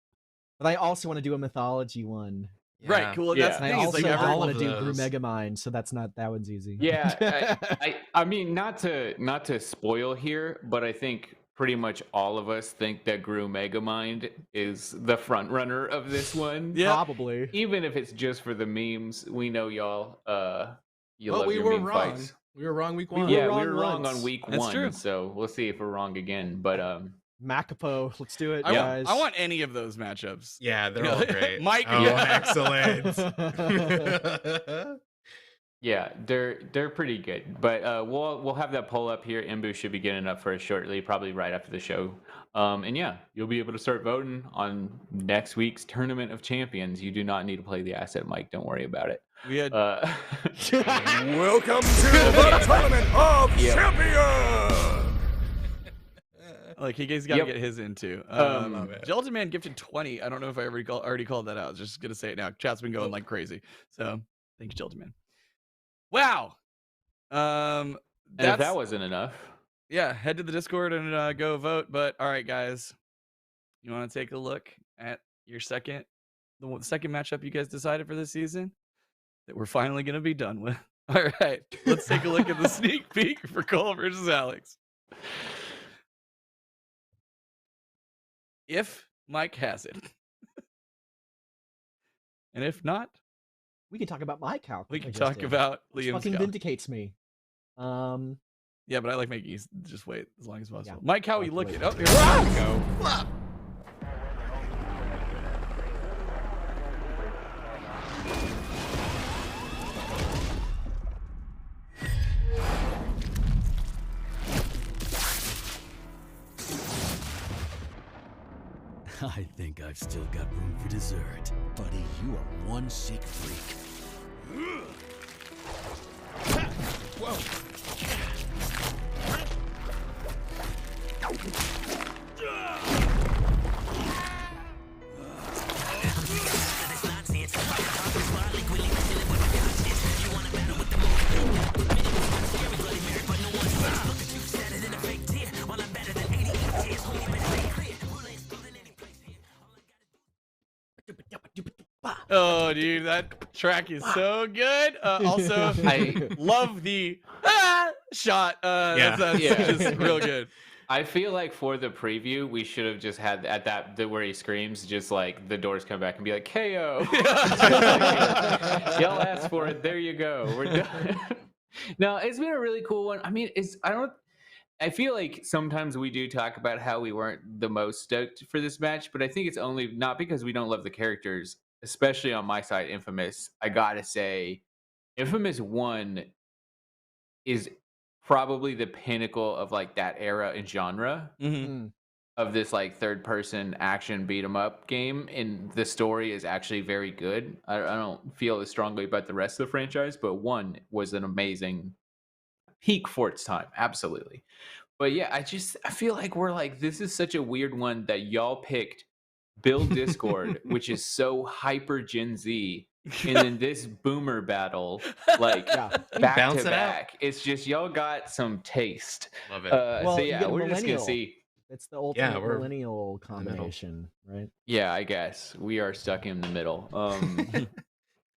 But I also want to do a mythology one. Right, Yeah. cool. Yeah. That's the And I thing. Is also like all want of to do Brew those. Megamind, so that one's easy. Yeah, I mean, not to spoil here, but I think pretty much all of us think that Gru Megamind is the front runner of this one. Yeah. Probably. Even if it's just for the memes, we know y'all. You Well, love we your were meme wrong. fights. We were wrong week We 1. were Yeah, wrong we were wrong once. on week That's 1, true. so we'll see if we're wrong again. But Macapo, let's do it, I guys. want any of those matchups. Yeah, they're You know, all great. Mike- Oh, Yeah. excellent. yeah, they're pretty good. But we'll have that poll up here. Imbu should be getting up for us shortly, probably right after the show. And yeah, you'll be able to start voting on next week's Tournament of Champions. You do not need to play the asset, Mike. Don't worry about it. We had Welcome to the Tournament of Yep. Champions! like he's got to Yep. get his into. Love it. Gelatin Man gifted 20. I don't know if I already called that out. Just gonna say it now. Chat's been going like crazy. So thank you, Gelatin Man. Wow. and if That's that wasn't enough, yeah. Head to the Discord and go vote. But all right, guys, you want to take a look at your second matchup you guys decided for this season that we're finally gonna be done with. All right, let's take a look at the sneak peek for Cole versus Alex. If Mike has it, and if not, We can talk about my count. we I can just talk did, about which Liam's fucking count. vindicates me. Yeah, but I like making you just wait as long as possible. Yeah. Mike, how are I'll you have to looking? wait. Oh, here we go. I think I've still got room for dessert. Buddy, you are one sick freak. Oh, dude, that track is so good. Also, I love the shot. That's Yeah. just real good. I feel like for the preview, we should have just had at that where he screams, just like the doors come back and be like, KO. Y'all asked for it. There you go. We're done. No, it's been a really cool one. I mean, I feel like sometimes we do talk about how we weren't the most stoked for this match, but I think it's only not because we don't love the characters, especially on my side, Infamous. I gotta say, Infamous 1 is probably the pinnacle of like that era and genre Mm-hmm. of this like third person action beat 'em up game, and the story is actually very good. I don't feel as strongly about the rest of the franchise, but 1 was an amazing peak for its time, absolutely. But yeah, I feel like we're like, this is such a weird one that y'all picked Build Discord, which is so hyper Gen Z, and then this boomer battle, like Yeah. back Bounce to it out. back. It's just y'all got some taste. Love it. Well, So you yeah, get a we're just gonna millennial. see. It's the ultimate we're millennial in the middle. combination, right? Yeah, I guess we are stuck in the middle.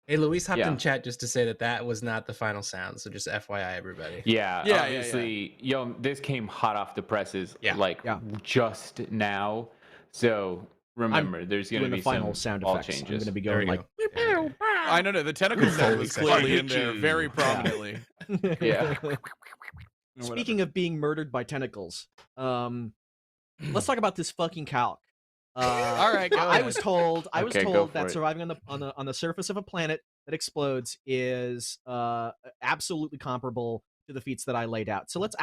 Hey, Luis hopped Yeah. in chat just to say that was not the final sound. So just FYI, everybody. Yeah, Yeah, obviously, yo, this came hot off the presses, Yeah. like Yeah. just now. So remember, there's gonna Doing be the final some sound all effects. I'm changes. going to be There going we like. go. I know. The tentacle sound was Holy clearly shit. in there very prominently. Yeah. Speaking of being murdered by tentacles, let's talk about this fucking calc. All right, go I ahead. was told Okay, go for that it. surviving on the surface of a planet that explodes is absolutely comparable to the feats that I laid out. So let's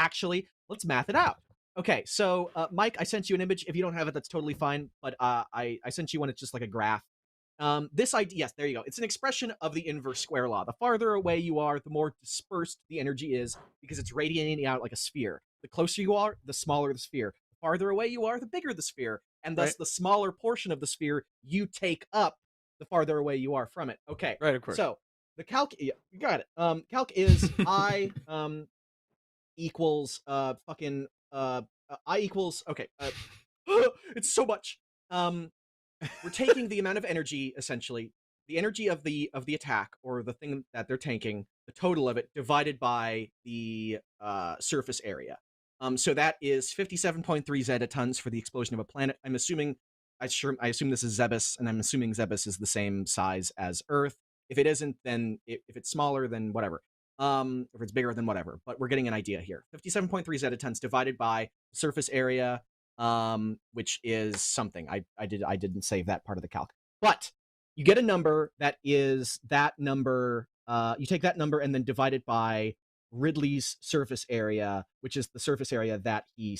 math it out. Okay, so Mike, I sent you an image. If you don't have it, that's totally fine. But I sent you one. It's just like a graph. This idea, yes, there you go. It's an expression of the inverse square law. The farther away you are, the more dispersed the energy is because it's radiating out like a sphere. The closer you are, the smaller the sphere. The farther away you are, the bigger the sphere. And thus, Right. the smaller portion of the sphere you take up, the farther away you are from it. Okay. Right, of course. So the calc, yeah, you got it. Calc is I equals I equals okay. It's so much. We're taking the amount of energy, essentially, the energy of the attack or the thing that they're tanking, the total of it divided by the surface area. So that is 57.3 zetatons for the explosion of a planet. I assume this is Zebes, and I'm assuming Zebes is the same size as Earth. If it isn't, then if it's smaller, then whatever. If it's bigger, then whatever. But we're getting an idea here. 57.3 zetatons divided by the surface area, which is something. I didn't save that part of the calc. But you get a number that is that number. You take that number and then divide it by Ridley's surface area, which is the surface area that he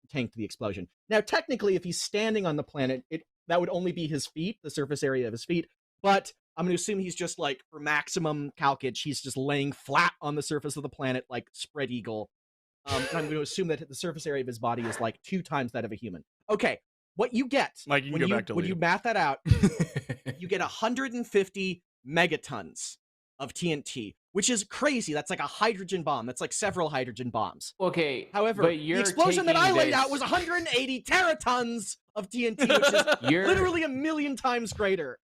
tanked the explosion. Now, technically, if he's standing on the planet, that would only be his feet, the surface area of his feet. But I'm going to assume he's just like, for maximum calcage, he's just laying flat on the surface of the planet like spread eagle. And I'm going to assume that the surface area of his body is like 2 times that of a human. Okay, what you get Mike, you can go back to when you lead. math that out, you get 150 megatons of TNT, which is crazy. That's like a hydrogen bomb. That's like several hydrogen bombs. Okay, However, but the you're explosion that taking I laid this- out was 180 teratons of TNT, which is You're literally 1,000,000 times greater.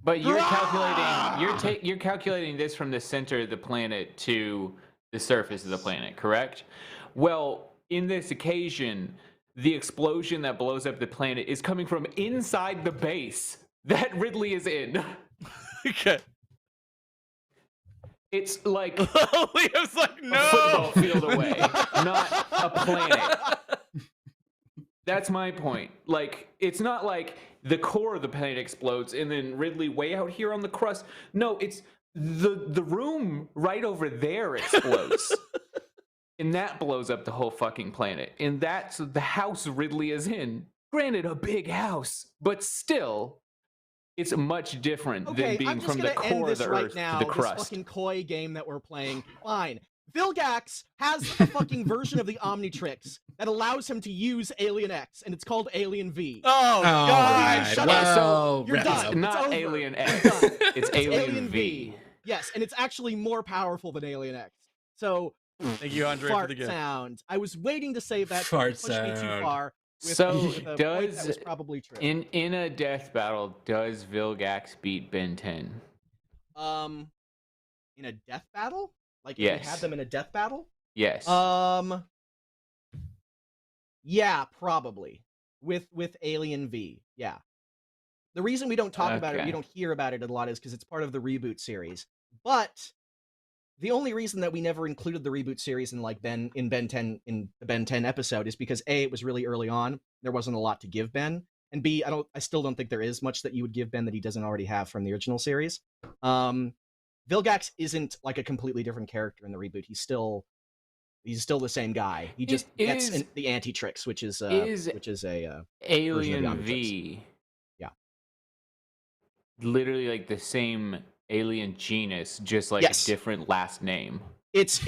But you're Ah! calculating you're calculating this from the center of the planet to the surface of the planet, correct? Well, in this occasion, the explosion that blows up the planet is coming from inside the base that Ridley is in. Okay. It's like Liam's like, a no. football field away, not a planet. That's my point. Like, it's not like the core of the planet explodes and then Ridley way out here on the crust. No, it's the room right over there explodes. And that blows up the whole fucking planet. And that's the house Ridley is in. Granted, a big house, but still, it's much different than Okay, being I'm just from the gonna end core of this the right earth now. to the This crust. fucking koi game that we're playing. Fine. Vilgax has a fucking version of the Omnitrix that allows him to use Alien X, and it's called Alien V. Oh, God. right. Shut up. Whoa, You're wrap done. this up. It's Not over. Alien You're X. done. It's Alien V. Yes, and it's actually more powerful than Alien X. So, Thank you, Andre, for fart the gift. sound. I was waiting to save that. Fart Pushed me too sound. far. So with a point that does was probably true. in a death battle, does Vilgax beat Ben 10? In a death battle, like if we had Yes. them in a death battle, Yes. yeah, probably with Alien V, yeah. The reason we don't talk about it, or you Okay. don't hear about it a lot, is because it's part of the reboot series. But the only reason that we never included the reboot series in Ben 10 in the Ben 10 episode is because A, it was really early on, there wasn't a lot to give Ben, and B, I still don't think there is much that you would give Ben that he doesn't already have from the original series. Vilgax isn't like a completely different character in the reboot. He's still the same guy. He just gets the anti-tricks, which is a Alien Omnitrix. V. Yeah. Literally like the same alien genus, just like Yes. a different last name. It's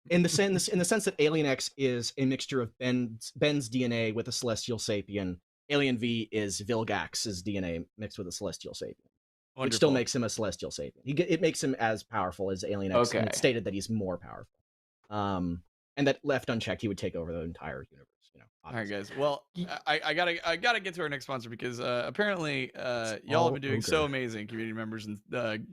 in the sense that Alien X is a mixture of Ben's DNA with a Celestial Sapien. Alien V is Vilgax's DNA mixed with a Celestial Sapien, which still makes him a Celestial Sapien. It makes him as powerful as Alien X, and it's stated that he's more powerful. And that left unchecked, he would take over the entire universe. All right, guys. Well, I gotta get to our next sponsor because apparently y'all have been doing so amazing, community members, and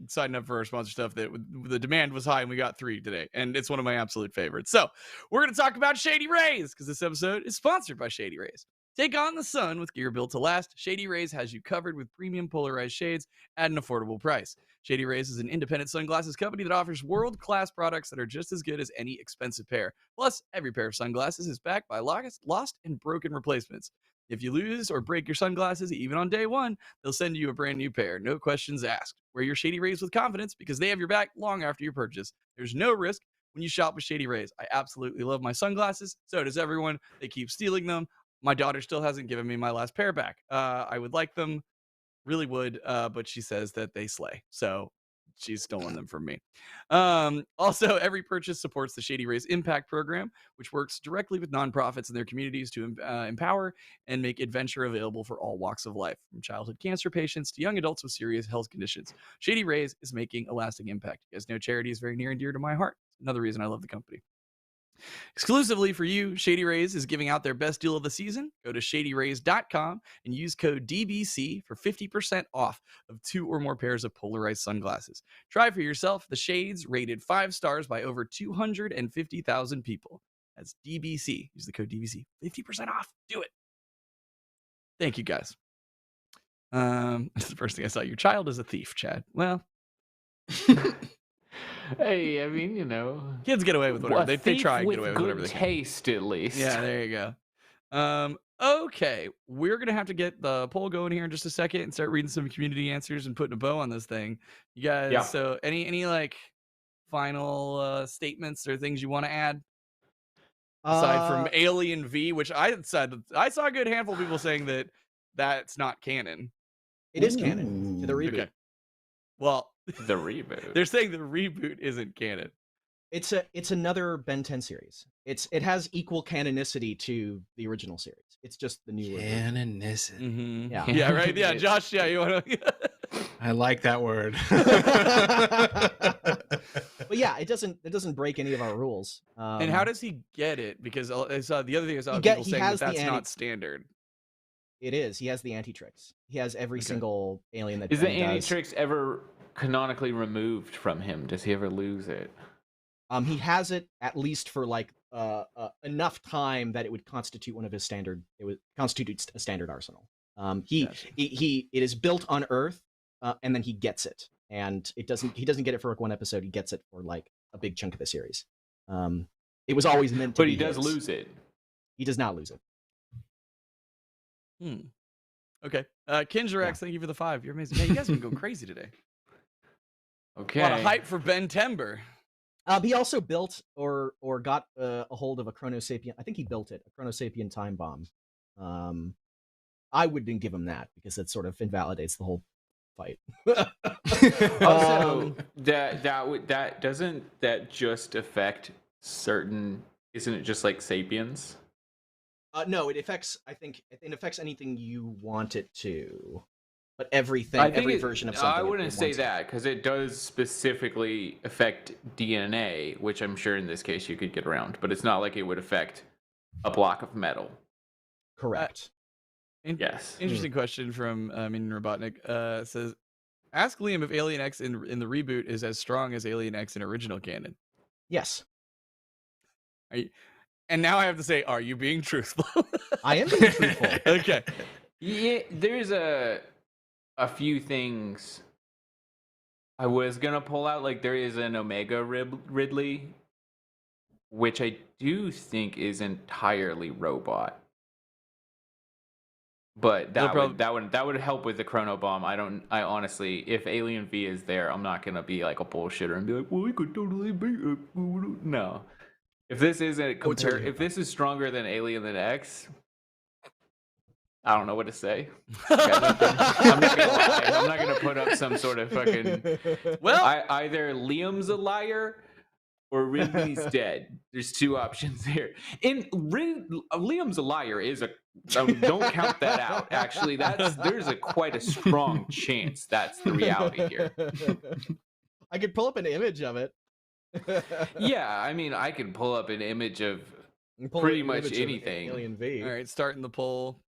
signing up for our sponsor stuff that the demand was high, and we got 3 today, and it's one of my absolute favorites. So we're gonna talk about Shady Rays because this episode is sponsored by Shady Rays. Take on the sun with gear built to last. Shady Rays has you covered with premium polarized shades at an affordable price. Shady Rays is an independent sunglasses company that offers world-class products that are just as good as any expensive pair. Plus, every pair of sunglasses is backed by lost and broken replacements. If you lose or break your sunglasses, even on day 1, they'll send you a brand new pair. No questions asked. Wear your Shady Rays with confidence because they have your back long after your purchase. There's no risk when you shop with Shady Rays. I absolutely love my sunglasses. So does everyone. They keep stealing them. My daughter still hasn't given me my last pair back. I would like them. Really would, but she says that they slay, so she's stolen them from me. Also, every purchase supports the Shady Rays Impact Program, which works directly with nonprofits and their communities to empower and make adventure available for all walks of life, from childhood cancer patients to young adults with serious health conditions. Shady Rays is making a lasting impact. You guys know charity is very near and dear to my heart. Another reason I love the company. Exclusively for you, Shady Rays is giving out their best deal of the season. Go to shadyrays.com and use code DBC for 50% off of 2 or more pairs of polarized sunglasses. Try for yourself the shades rated 5 stars by over 250,000 people. That's DBC. Use the code DBC. 50% off. Do it. Thank you, guys. That's the first thing I saw. Your child is a thief, Chad. Well, hey, I mean, kids get away with whatever. They try and get away with whatever they can. Taste, at least. Yeah, there you go. Okay, we're gonna have to get the poll going here in just a second and start reading some community answers and putting a bow on this thing. You guys, Yeah. So any like final statements or things you want to add aside from Alien V, which I saw a good handful of people saying that that's not canon. It is canon to the reboot. Okay. Well, the reboot. They're saying the reboot isn't canon. It's another Ben 10 series. It has equal canonicity to the original series. It's just the newer Canonicity. Mm-hmm. Yeah. Yeah, right. Yeah, Josh. Yeah, you want to? I like that word. But yeah, it doesn't break any of our rules. And how does he get it? Because I saw the other thing I saw He people saying has that's the not standard. It is. He has the anti-tricks. He has every single alien that Is the Ben does. anti-tricks ever canonically removed from him? Does he ever lose it? He has it at least for like enough time that it would constitute one of his standard. It would constitute a standard arsenal. It is built on Earth, and then he gets it, and he doesn't get it for like one episode. He gets it for like a big chunk of the series. It was always meant to. But be he does his. lose it. He does not lose it. Okay. Kinjirax, thank you for the 5. You're amazing. Man, you guys have been going crazy today. Okay. A lot of hype for Bentember. He also built or got a hold of a Chronosapien. I think he built it, a Chronosapien time bomb. I wouldn't give him that because that sort of invalidates the whole fight. Also, that doesn't that just affect certain? Isn't it just like sapiens? No, it affects. I think it affects anything you want it to, but everything, every version of something. I wouldn't say that because it does specifically affect DNA, which I'm sure in this case you could get around. But it's not like it would affect a block of metal. Correct. Yes. Interesting question from Minion Robotnik. Says, ask Liam if Alien X in the reboot is as strong as Alien X in original canon. Yes. And now I have to say, are you being truthful? I am being truthful. Okay. Yeah, there's a few things I was gonna pull out. Like there is an Omega Ridley, which I do think is entirely robot. But that would help with the Chrono Bomb. I honestly, if Alien V is there, I'm not gonna be like a bullshitter and be like, well, we could totally beat it. No. If this isn't if this is stronger than Alien than X, I don't know what to say. I'm not gonna lie. I'm not gonna put up some sort of fucking. Well, either Liam's a liar or Ridley's dead. There's two options here. And Liam's a liar is a. Don't count that out. Actually, there's quite a strong chance that's the reality here. I could pull up an image of it. Yeah, I mean, I can pull up an image of pretty much anything. Alien V. all right, starting the poll.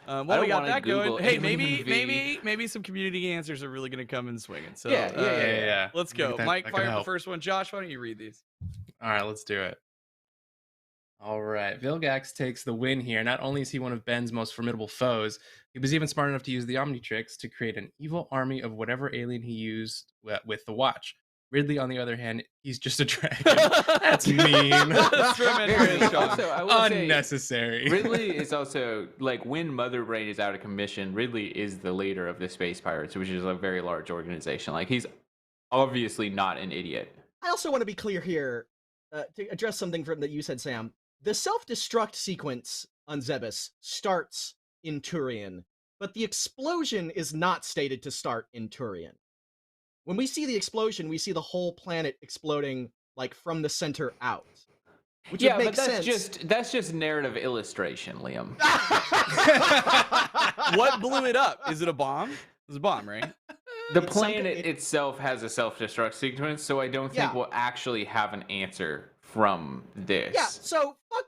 I Well, we don't got wanna that Google going. Hey, Alien maybe some community answers are really going to come in swinging. So Yeah. let's go. That Mike, can fire up the help. first one. Josh, why don't you read these? All right, let's do it. All right, Vilgax takes the win here. Not only is he one of Ben's most formidable foes, he was even smart enough to use the Omnitrix to create an evil army of whatever alien he used with the Watch. Ridley, on the other hand, he's just a dragon. That's mean. That's tremendous. Also, I will say, Unnecessary. Ridley is also like when Mother Brain is out of commission, Ridley is the leader of the Space Pirates, which is a very large organization. Like he's obviously not an idiot. I also want to be clear here to address something that you said, Sam. The self-destruct sequence on Zebes starts in Turian, but the explosion is not stated to start in Turian. When we see the explosion, we see the whole planet exploding like from the center out. Which would make sense. That's just narrative illustration, Liam. What blew it up? Is it a bomb? It's a bomb, right? The planet itself has a self-destruct sequence, so I don't think Yeah. we'll actually have an answer from this. Yeah, so fuck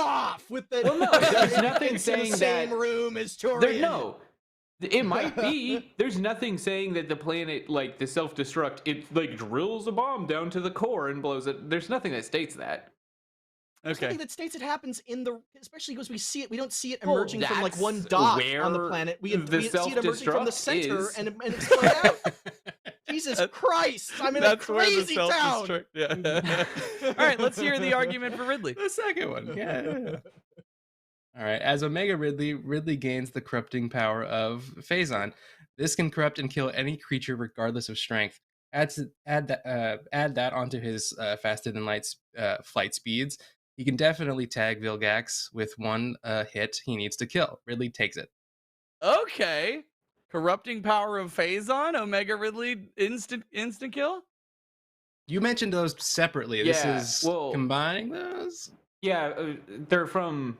off with the. Well, no, there's nothing it's saying in the same that- room as Turian. No, it might be. There's nothing saying that the planet, like the self-destruct, it like drills a bomb down to the core and blows it. There's nothing that states that. There's Okay. nothing that states it happens in the, especially because we see it. We don't see it Well, emerging from like one that's dot where on the planet. We the see it emerging from the self-destruct center is. and explode out. Jesus Christ! I'm in a crazy town. self-destruct. Yeah. All right, let's hear the argument for Ridley. The second one. Yeah. All right. As Omega Ridley gains the corrupting power of Phazon. This can corrupt and kill any creature regardless of strength. Add that onto his faster than light flight speeds. He can definitely tag Vilgax with one hit he needs to kill. Ridley takes it. Okay. Corrupting power of Phazon, Omega Ridley, instant kill? You mentioned those separately. This Yeah, is well- combining those? Yeah, they're from.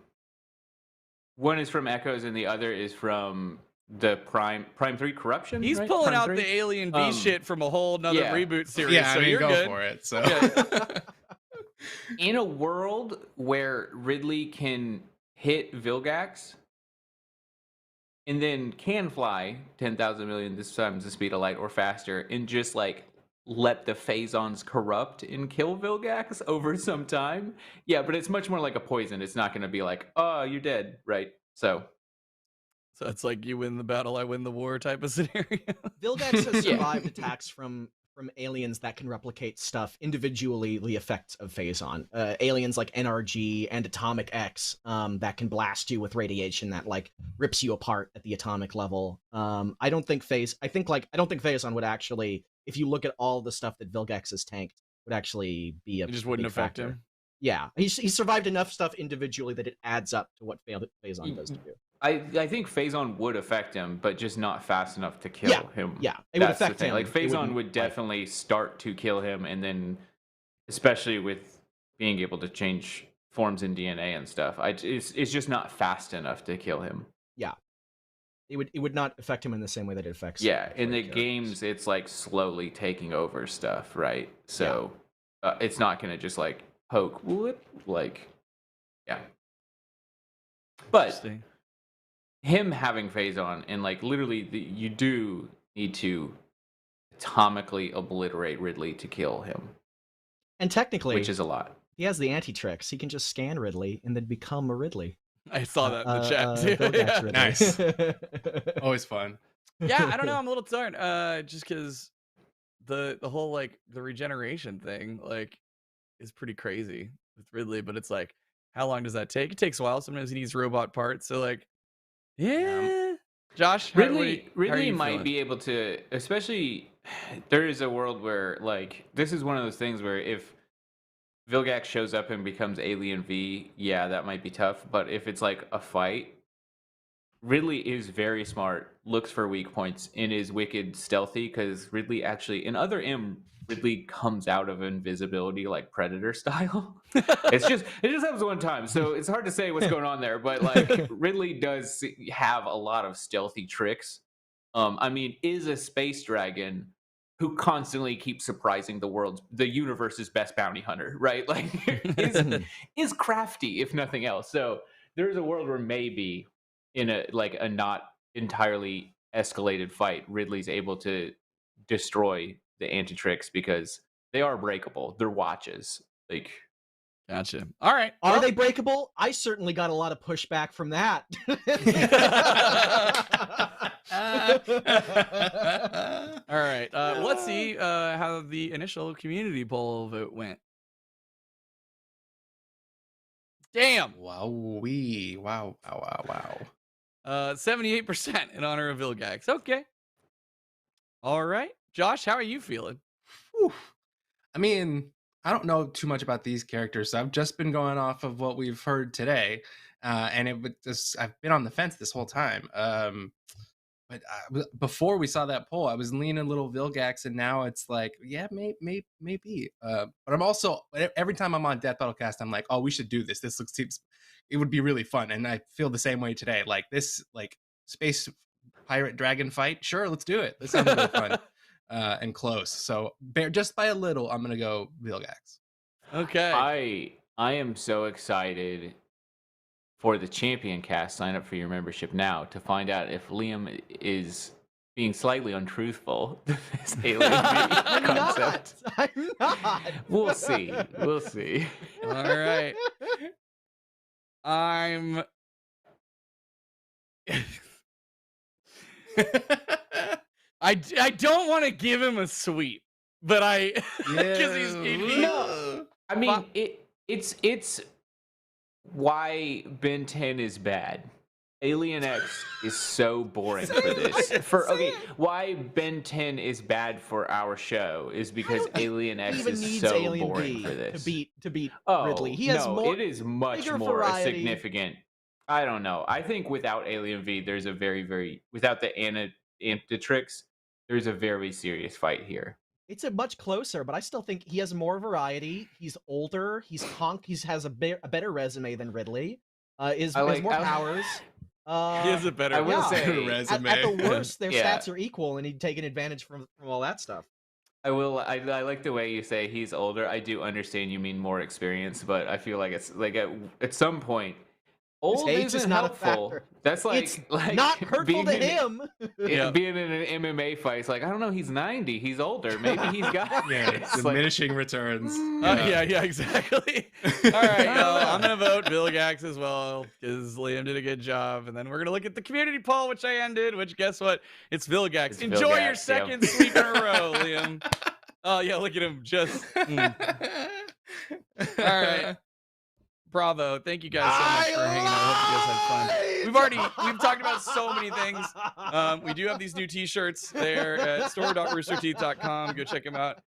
One is from Echoes, and the other is from the Prime 3 Corruption. He's right? pulling Prime out 3? the Alien V shit from a whole nother yeah. reboot series. Yeah, so I mean, you're go good. for it. So. In a world where Ridley can hit Vilgax and then can fly 10,000 million times the speed of light or faster and just like let the phasons corrupt and kill Vilgax over some time. Yeah, but it's much more like a poison. It's not going to be like, oh, you're dead, right? So it's like you win the battle, I win the war type of scenario. Vilgax has Yeah. survived attacks from aliens that can replicate stuff individually. The effects of Phazon, aliens like NRG and Atomic X, that can blast you with radiation that like rips you apart at the atomic level. I don't think Phazon would actually, if you look at all the stuff that Vilgax has tanked, would actually be a It just wouldn't big affect factor. him. Yeah, he's survived enough stuff individually that it adds up to what Phazon does to you. I think Phazon would affect him, but just not fast enough to kill him. Yeah, it would That's the affect thing. him. Like It Phazon wouldn't, would like- definitely start to kill him, and then, especially with being able to change forms in DNA and stuff, it's just not fast enough to kill him. It would not affect him in the same way that it affects. Yeah, in the characters. games, it's like slowly taking over stuff, right? So it's not gonna just like poke, whoop, like, yeah. But Interesting. him having Phazon and like literally, you do need to atomically obliterate Ridley to kill him, And technically, which is a lot. he has the anti-tricks. He can just scan Ridley and then become a Ridley. I saw that in the chat too. Vilgax Yeah. Ridley. Nice. Always fun. Yeah, I don't know. I'm a little torn. Just because the whole like the regeneration thing like is pretty crazy with Ridley, but it's like, how long does that take? It takes a while. Sometimes he needs robot parts. So like, yeah. Josh, how are Ridley you might feeling? be able to, especially there is a world where like this is one of those things where if Vilgax shows up and becomes Alien V, yeah, that might be tough. But if it's like a fight, Ridley is very smart, looks for weak points, and is wicked stealthy because Ridley actually, in other Ridley comes out of invisibility like Predator style. It just happens one time, so it's hard to say what's going on there. But like Ridley does have a lot of stealthy tricks. I mean, is a space dragon who constantly keeps surprising the universe's best bounty hunter, right? Like is crafty if nothing else. So there's a world where maybe in a not entirely escalated fight, Ridley's able to destroy the anti-tricks because they are breakable. They're watches. Like, Gotcha. All right. Are they breakable? I certainly got a lot of pushback from that. All right. Let's see how the initial community poll vote went. Damn. Wow. Wow. 78% in honor of Vilgax. Okay. All right. Josh, how are you feeling? Whew. I mean, I don't know too much about these characters. So I've just been going off of what we've heard today, and I've been on the fence this whole time. But before we saw that poll, I was leaning a little Vilgax, and now it's like, yeah, maybe. But I'm also every time I'm on Death Battlecast, I'm like, oh, we should do this. This seems it would be really fun, and I feel the same way today. Like this, like space pirate dragon fight. Sure, let's do it. This sounds really fun and close. So just by a little, I'm gonna go Vilgax. Okay. I am so excited for the champion cast. Sign up for your membership now to find out if Liam is being slightly untruthful to this alien concept. I'm not. We'll see. We'll see. All right. I don't want to give him a sweep, but because he's No. I mean, it's why Ben 10 is bad. Alien X is so boring for this. Why Ben 10 is bad for our show is because Alien X even is needs so Alien boring V for this. to beat Oh, Ridley. He has more. It is much bigger more variety. significant. I don't know. I think without Alien V, there's a without the anti-tricks, there's a very serious fight here. It's a much closer, but I still think he has more variety. He's older. He has a better resume than Ridley. Has more powers. He has a better I will say, resume. At the worst, their Yeah. stats are equal, and he'd taken advantage from all that stuff. I like the way you say he's older. I do understand you mean more experience, but I feel like it's like at some point, old age isn't is not a helpful. factor. That's It's like not hurtful being to in- him. Yeah. Being in an MMA fight, it's like, I don't know, he's 90, he's older. Maybe he's got Yeah, it's like- diminishing returns. yeah, exactly. All right, y'all. I'm gonna vote Vilgax as well because Liam did a good job, and then we're gonna look at the community poll, which I ended. Which guess what? It's Vilgax. It's Enjoy your Vilgax, yeah. second sweep in a row, Liam. Oh yeah, look at him. Just all right. Bravo. Thank you guys so much for hanging out. I hope you guys had fun. We've talked about so many things. We do have these new t-shirts there at store.roosterteeth.com. Go check them out.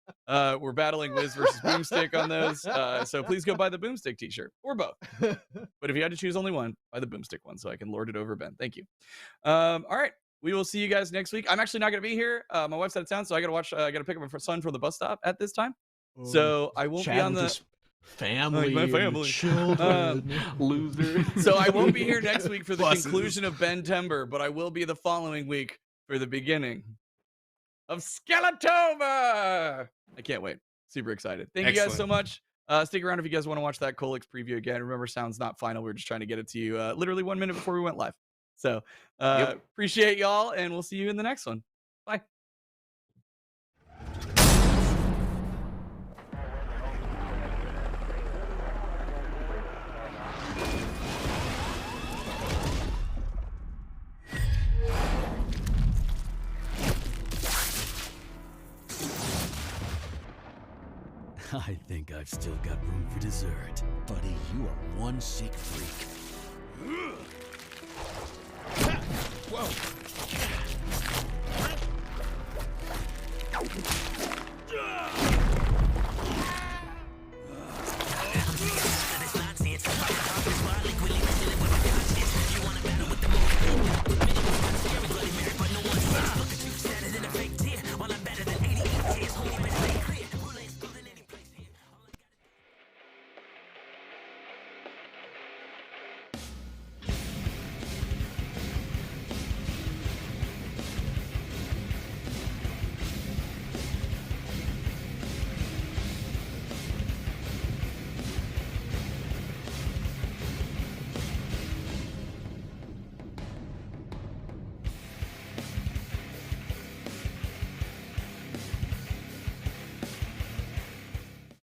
We're battling Wiz versus Boomstick on those. So please go buy the Boomstick t-shirt or both. But if you had to choose only one, buy the Boomstick one so I can lord it over Ben. Thank you. All right. We will see you guys next week. I'm actually not going to be here. My wife's out of town, so I got to pick up my son from the bus stop at this time. So I won't be on the family. my family. Children. loser. So I won't be here next week for the Pluses. conclusion of Bentember, but I will be the following week for the beginning of Skeletober. I can't wait. Super excited. Thank you guys so Excellent. much. Stick around if you guys want to watch that Colix preview again. Remember, sound's not final. We're just trying to get it to you literally 1 minute before we went live. So appreciate y'all, and we'll see you in the next one. Bye. I think I've still got room for dessert. Buddy, you are one sick freak. Whoa!